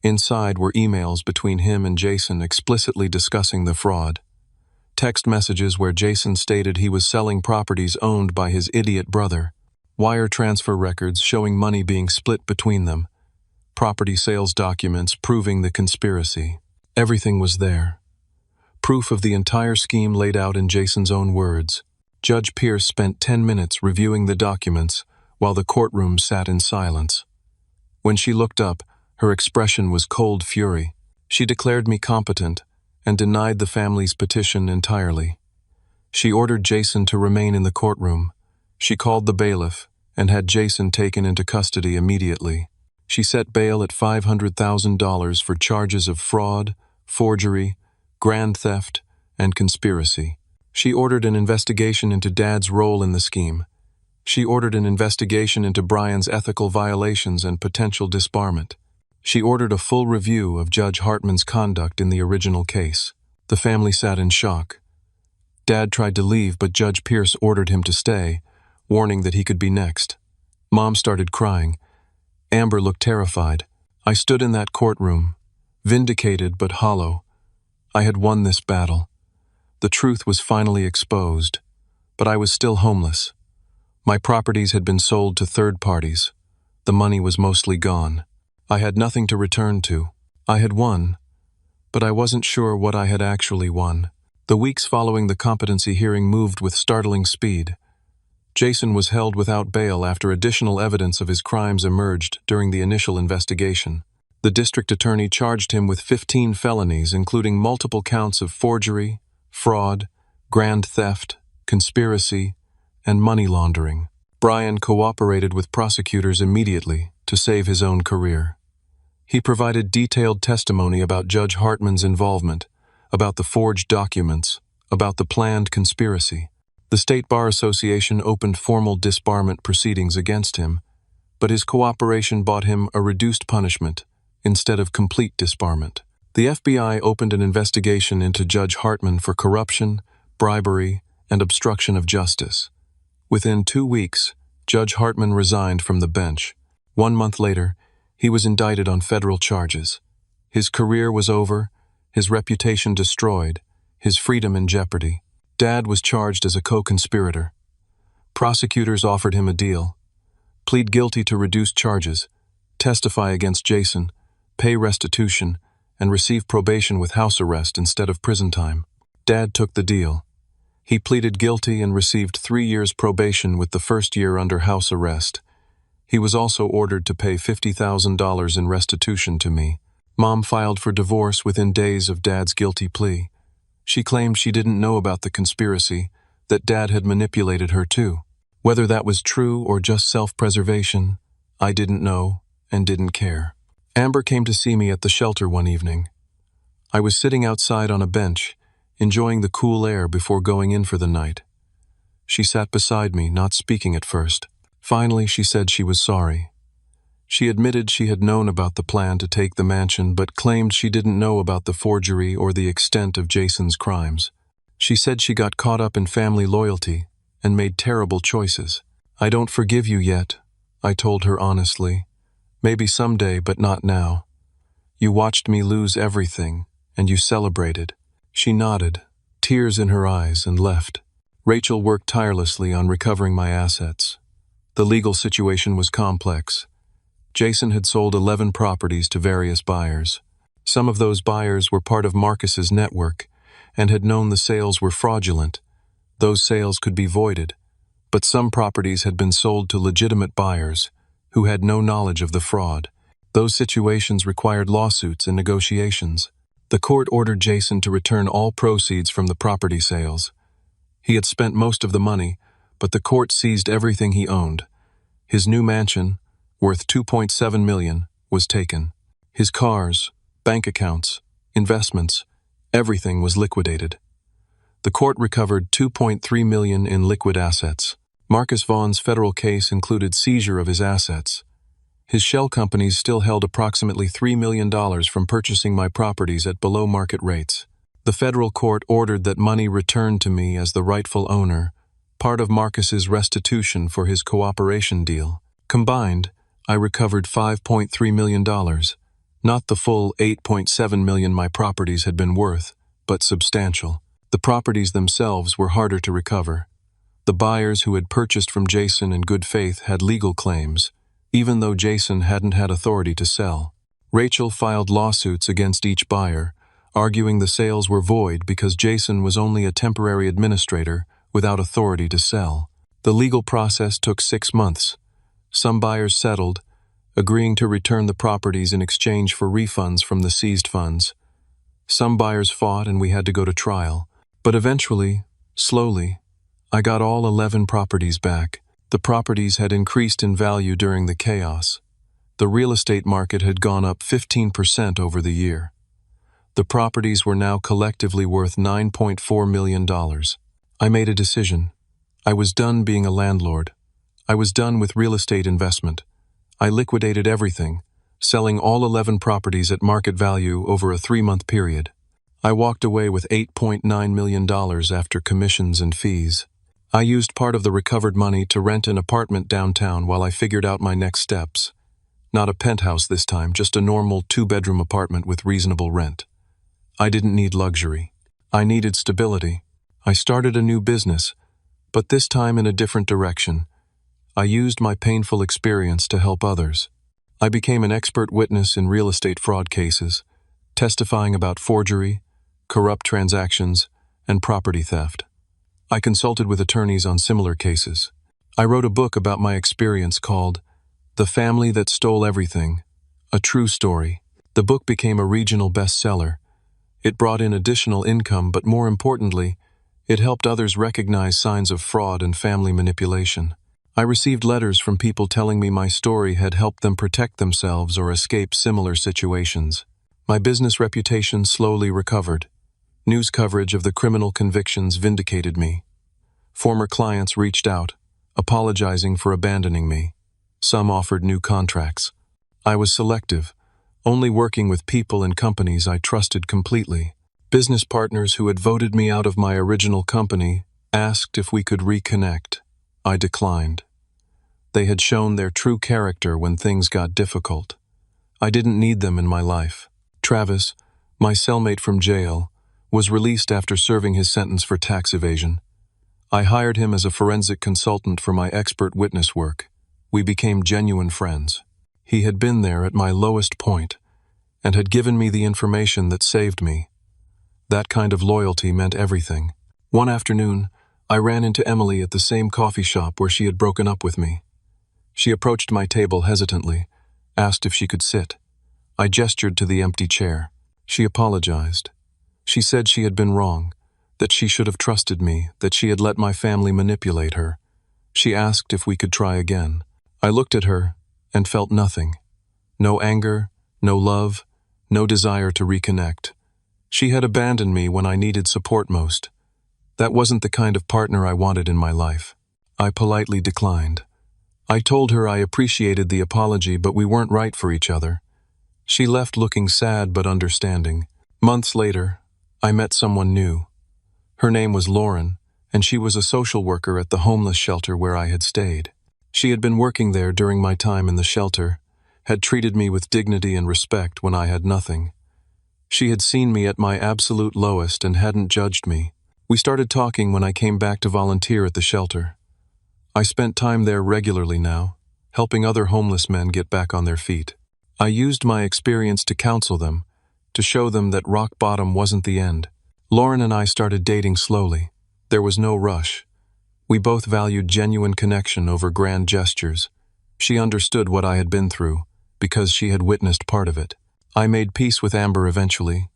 Inside were emails between him and Jason explicitly discussing the fraud. Text messages where Jason stated he was selling properties owned by his idiot brother. Wire transfer records showing money being split between them. Property sales documents proving the conspiracy. Everything was there. Proof of the entire scheme laid out in Jason's own words. Judge Pierce spent 10 minutes reviewing the documents while the courtroom sat in silence. When she looked up, her expression was cold fury. She declared me competent and denied the family's petition entirely. She ordered Jason to remain in the courtroom. She called the bailiff and had Jason taken into custody immediately. She set bail at $500,000 for charges of fraud, forgery, grand theft, and conspiracy. She ordered an investigation into Dad's role in the scheme. She ordered an investigation into Brian's ethical violations and potential disbarment. She ordered a full review of Judge Hartman's conduct in the original case. The family sat in shock. Dad tried to leave, but Judge Pierce ordered him to stay, warning that he could be next. Mom started crying. Amber looked terrified. I stood in that courtroom, vindicated but hollow. I had won this battle. The truth was finally exposed, but I was still homeless. My properties had been sold to third parties. The money was mostly gone. I had nothing to return to. I had won, but I wasn't sure what I had actually won. The weeks following the competency hearing moved with startling speed. Jason was held without bail after additional evidence of his crimes emerged during the initial investigation. The district attorney charged him with 15 felonies, including multiple counts of forgery, fraud, grand theft, conspiracy, and money laundering. Brian cooperated with prosecutors immediately to save his own career. He provided detailed testimony about Judge Hartman's involvement, about the forged documents, about the planned conspiracy. The State Bar Association opened formal disbarment proceedings against him, but his cooperation bought him a reduced punishment instead of complete disbarment. The FBI opened an investigation into Judge Hartman for corruption, bribery, and obstruction of justice. Within 2 weeks, Judge Hartman resigned from the bench. 1 month later, he was indicted on federal charges. His career was over, his reputation destroyed, his freedom in jeopardy. Dad was charged as a co-conspirator. Prosecutors offered him a deal: plead guilty to reduced charges, testify against Jason, pay restitution, and receive probation with house arrest instead of prison time. Dad took the deal. He pleaded guilty and received 3 years probation with the first year under house arrest. He was also ordered to pay $50,000 in restitution to me. Mom filed for divorce within days of Dad's guilty plea. She claimed she didn't know about the conspiracy, that Dad had manipulated her too. Whether that was true or just self-preservation, I didn't know and didn't care. Amber came to see me at the shelter one evening. I was sitting outside on a bench, enjoying the cool air before going in for the night. She sat beside me, not speaking at first. Finally, she said she was sorry. She admitted she had known about the plan to take the mansion, but claimed she didn't know about the forgery or the extent of Jason's crimes. She said she got caught up in family loyalty and made terrible choices. "I don't forgive you yet," I told her honestly. "Maybe someday, but not now. You watched me lose everything, and you celebrated." She nodded, tears in her eyes, and left. Rachel worked tirelessly on recovering my assets. The legal situation was complex. Jason had sold 11 properties to various buyers. Some of those buyers were part of Marcus's network and had known the sales were fraudulent, those sales could be voided, but some properties had been sold to legitimate buyers who had no knowledge of the fraud. Those situations required lawsuits and negotiations. The court ordered Jason to return all proceeds from the property sales. He had spent most of the money, but the court seized everything he owned. His new mansion, worth $2.7 million, was taken. His cars, bank accounts, investments, everything was liquidated. The court recovered $2.3 million in liquid assets. Marcus Vaughn's federal case included seizure of his assets. His shell companies still held approximately $3 million from purchasing my properties at below-market rates. The federal court ordered that money returned to me as the rightful owner, part of Marcus's restitution for his cooperation deal. Combined, I recovered $5.3 million, not the full $8.7 million my properties had been worth, but substantial. The properties themselves were harder to recover. The buyers who had purchased from Jason in good faith had legal claims, even though Jason hadn't had authority to sell. Rachel filed lawsuits against each buyer, arguing the sales were void because Jason was only a temporary administrator without authority to sell. The legal process took 6 months. Some buyers settled, agreeing to return the properties in exchange for refunds from the seized funds. Some buyers fought and we had to go to trial. But eventually, slowly, I got all 11 properties back. The properties had increased in value during the chaos. The real estate market had gone up 15% over the year. The properties were now collectively worth $9.4 million. I made a decision. I was done being a landlord. I was done with real estate investment. I liquidated everything, selling all 11 properties at market value over a 3-month period. I walked away with $8.9 million after commissions and fees. I used part of the recovered money to rent an apartment downtown while I figured out my next steps. Not a penthouse this time, just a normal 2-bedroom apartment with reasonable rent. I didn't need luxury. I needed stability. I started a new business, but this time in a different direction. I used my painful experience to help others. I became an expert witness in real estate fraud cases, testifying about forgery, corrupt transactions, and property theft. I consulted with attorneys on similar cases. I wrote a book about my experience called The Family That Stole Everything, a True Story. The book became a regional bestseller. It brought in additional income, but more importantly, it helped others recognize signs of fraud and family manipulation. I received letters from people telling me my story had helped them protect themselves or escape similar situations. My business reputation slowly recovered. News coverage of the criminal convictions vindicated me. Former clients reached out, apologizing for abandoning me. Some offered new contracts. I was selective, only working with people and companies I trusted completely. Business partners who had voted me out of my original company asked if we could reconnect. I declined. They had shown their true character when things got difficult. I didn't need them in my life. Travis, my cellmate from jail, was released after serving his sentence for tax evasion. I hired him as a forensic consultant for my expert witness work. We became genuine friends. He had been there at my lowest point and had given me the information that saved me. That kind of loyalty meant everything. One afternoon, I ran into Emily at the same coffee shop where she had broken up with me. She approached my table hesitantly, asked if she could sit. I gestured to the empty chair. She apologized. She said she had been wrong, that she should have trusted me, that she had let my family manipulate her. She asked if we could try again. I looked at her and felt nothing. No anger, no love, no desire to reconnect. She had abandoned me when I needed support most. That wasn't the kind of partner I wanted in my life. I politely declined. I told her I appreciated the apology, but we weren't right for each other. She left looking sad but understanding. Months later, I met someone new. Her name was Lauren, and she was a social worker at the homeless shelter where I had stayed. She had been working there during my time in the shelter, had treated me with dignity and respect when I had nothing. She had seen me at my absolute lowest and hadn't judged me. We started talking when I came back to volunteer at the shelter. I spent time there regularly now, helping other homeless men get back on their feet. I used my experience to counsel them, to show them that rock bottom wasn't the end. Lauren and I started dating slowly. There was no rush. We both valued genuine connection over grand gestures. She understood what I had been through, because she had witnessed part of it. I made peace with Amber eventually.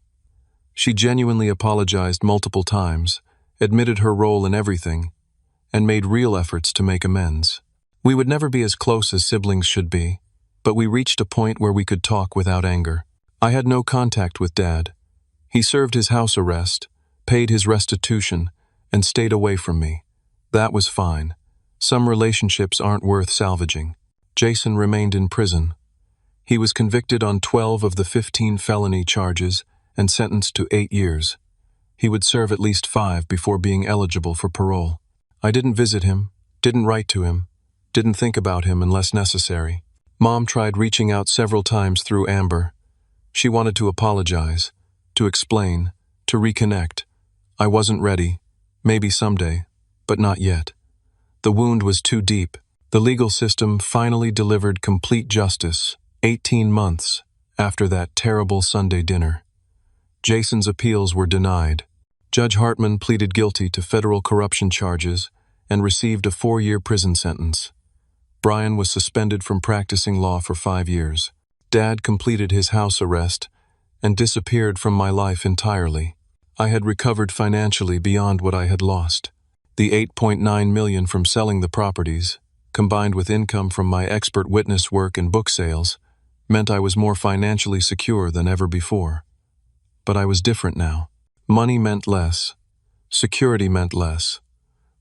She genuinely apologized multiple times, admitted her role in everything, and made real efforts to make amends. We would never be as close as siblings should be, but we reached a point where we could talk without anger. I had no contact with Dad. He served his house arrest, paid his restitution, and stayed away from me. That was fine. Some relationships aren't worth salvaging. Jason remained in prison. He was convicted on 12 of the 15 felony charges and sentenced to 8 years. He would serve at least 5 before being eligible for parole. I didn't visit him, didn't write to him, didn't think about him unless necessary. Mom tried reaching out several times through Amber. She wanted to apologize, to explain, to reconnect. I wasn't ready, maybe someday, but not yet. The wound was too deep. The legal system finally delivered complete justice, 18 months after that terrible Sunday dinner. Jason's appeals were denied. Judge Hartman pleaded guilty to federal corruption charges and received a 4-year prison sentence. Brian was suspended from practicing law for 5 years. Dad completed his house arrest and disappeared from my life entirely. I had recovered financially beyond what I had lost. The $8.9 million from selling the properties, combined with income from my expert witness work and book sales, meant I was more financially secure than ever before. But I was different now. Money meant less. Security meant less.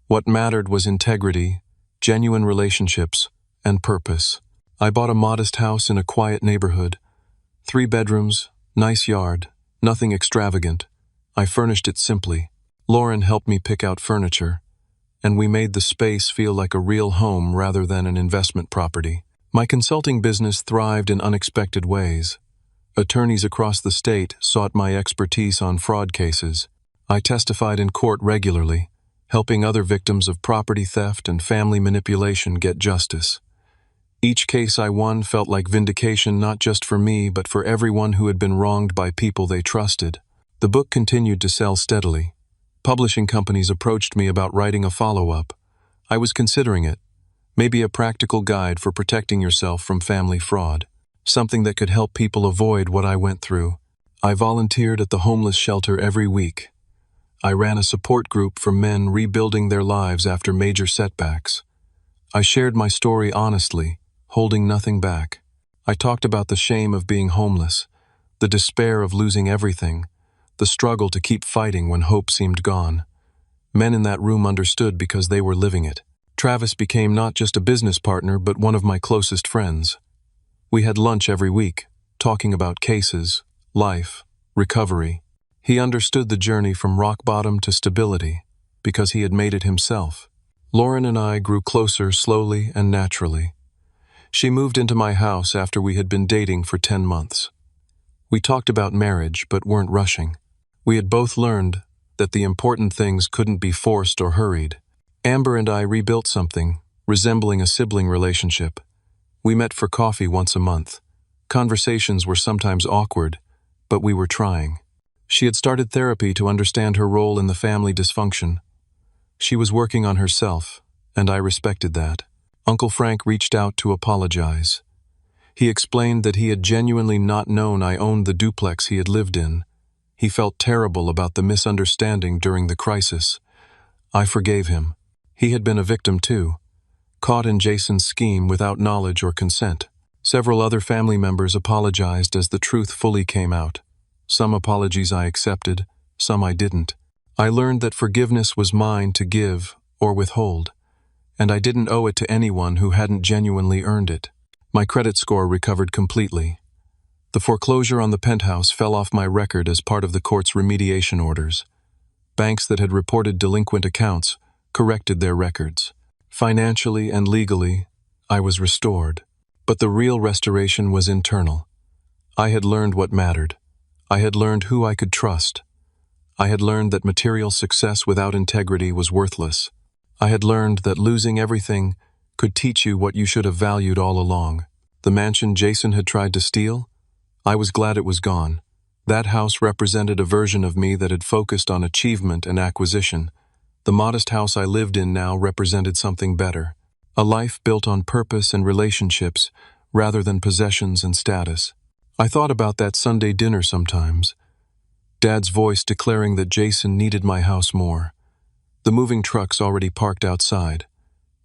What mattered was integrity, genuine relationships, and purpose. I bought a modest house in a quiet neighborhood. 3 bedrooms, nice yard, nothing extravagant. I furnished it simply. Lauren helped me pick out furniture, and we made the space feel like a real home rather than an investment property. My consulting business thrived in unexpected ways. Attorneys across the state sought my expertise on fraud cases. I testified in court regularly, helping other victims of property theft and family manipulation get justice. Each case I won felt like vindication not just for me but for everyone who had been wronged by people they trusted. The book continued to sell steadily. Publishing companies approached me about writing a follow-up. I was considering it. Maybe a practical guide for protecting yourself from family fraud. Something that could help people avoid what I went through. I volunteered at the homeless shelter every week. I ran a support group for men rebuilding their lives after major setbacks. I shared my story honestly, holding nothing back. I talked about the shame of being homeless, the despair of losing everything, the struggle to keep fighting when hope seemed gone. Men in that room understood because they were living it. Travis became not just a business partner but one of my closest friends. We had lunch every week, talking about cases, life, recovery. He understood the journey from rock bottom to stability, because he had made it himself. Lauren and I grew closer slowly and naturally. She moved into my house after we had been dating for 10 months. We talked about marriage but weren't rushing. We had both learned that the important things couldn't be forced or hurried. Amber and I rebuilt something, resembling a sibling relationship. We met for coffee once a month. Conversations were sometimes awkward, but we were trying. She had started therapy to understand her role in the family dysfunction. She was working on herself, and I respected that. Uncle Frank reached out to apologize. He explained that he had genuinely not known I owned the duplex he had lived in. He felt terrible about the misunderstanding during the crisis. I forgave him. He had been a victim too, caught in Jason's scheme without knowledge or consent. Several other family members apologized as the truth fully came out. Some apologies I accepted, some I didn't. I learned that forgiveness was mine to give or withhold, and I didn't owe it to anyone who hadn't genuinely earned it. My credit score recovered completely. The foreclosure on the penthouse fell off my record as part of the court's remediation orders. Banks that had reported delinquent accounts corrected their records. Financially and legally, I was restored. But the real restoration was internal. I had learned what mattered. I had learned who I could trust. I had learned that material success without integrity was worthless. I had learned that losing everything could teach you what you should have valued all along. The mansion Jason had tried to steal? I was glad it was gone. That house represented a version of me that had focused on achievement and acquisition. The modest house I lived in now represented something better. A life built on purpose and relationships rather than possessions and status. I thought about that Sunday dinner sometimes. Dad's voice declaring that Jason needed my house more. The moving trucks already parked outside.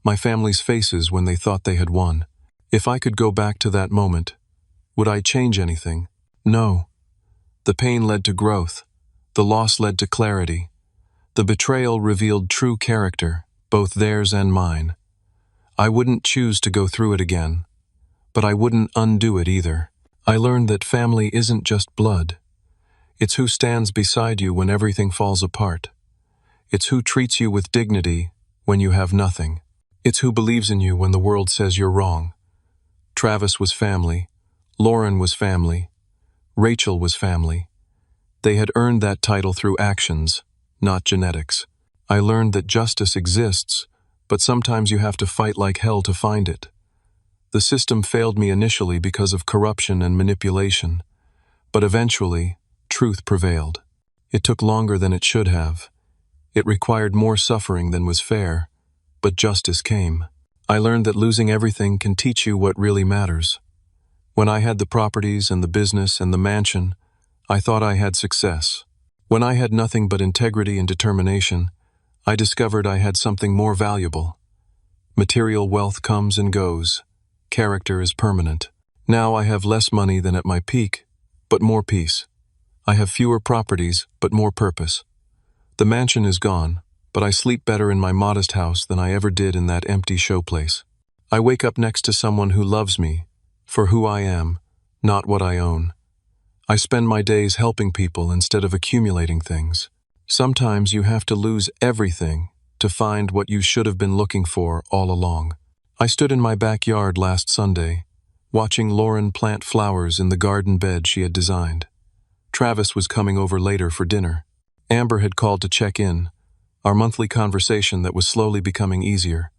My family's faces when they thought they had won. If I could go back to that moment, would I change anything? No. The pain led to growth. The loss led to clarity. The betrayal revealed true character, both theirs and mine. I wouldn't choose to go through it again, but I wouldn't undo it either. I learned that family isn't just blood. It's who stands beside you when everything falls apart. It's who treats you with dignity when you have nothing. It's who believes in you when the world says you're wrong. Travis was family. Lauren was family. Rachel was family. They had earned that title through actions, not genetics. I learned that justice exists, but sometimes you have to fight like hell to find it. The system failed me initially because of corruption and manipulation, but eventually, truth prevailed. It took longer than it should have. It required more suffering than was fair, but justice came. I learned that losing everything can teach you what really matters. When I had the properties and the business and the mansion, I thought I had success. When I had nothing but integrity and determination, I discovered I had something more valuable. Material wealth comes and goes. Character is permanent. Now I have less money than at my peak, but more peace. I have fewer properties, but more purpose. The mansion is gone, but I sleep better in my modest house than I ever did in that empty showplace. I wake up next to someone who loves me, for who I am, not what I own. I spend my days helping people instead of accumulating things. Sometimes you have to lose everything to find what you should have been looking for all along. I stood in my backyard last Sunday, watching Lauren plant flowers in the garden bed she had designed. Travis was coming over later for dinner. Amber had called to check in, our monthly conversation that was slowly becoming easier.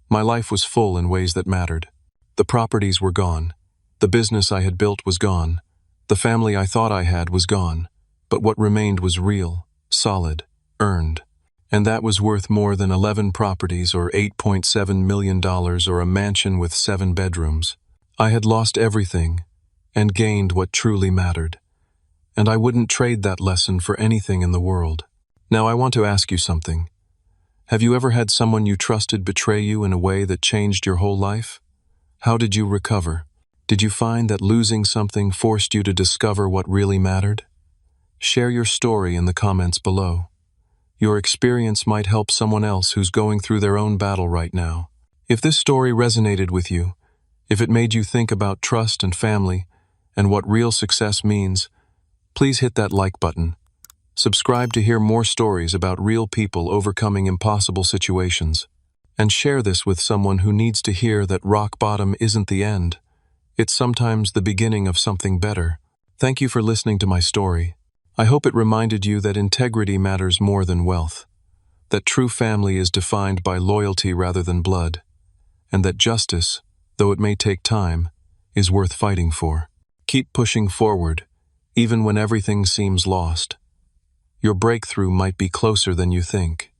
My life was full in ways that mattered. The properties were gone. The business I had built was gone. The family I thought I had was gone. But what remained was real, solid, earned. And that was worth more than 11 properties or $8.7 million or a mansion with 7 bedrooms. I had lost everything and gained what truly mattered. And I wouldn't trade that lesson for anything in the world. Now I want to ask you something. Have you ever had someone you trusted betray you in a way that changed your whole life? How did you recover? Did you find that losing something forced you to discover what really mattered? Share your story in the comments below. Your experience might help someone else who's going through their own battle right now. If this story resonated with you, if it made you think about trust and family and what real success means, please hit that like button. Subscribe to hear more stories about real people overcoming impossible situations. And share this with someone who needs to hear that rock bottom isn't the end. It's sometimes the beginning of something better. Thank you for listening to my story. I hope it reminded you that integrity matters more than wealth, that true family is defined by loyalty rather than blood, and that justice, though it may take time, is worth fighting for. Keep pushing forward, even when everything seems lost. Your breakthrough might be closer than you think.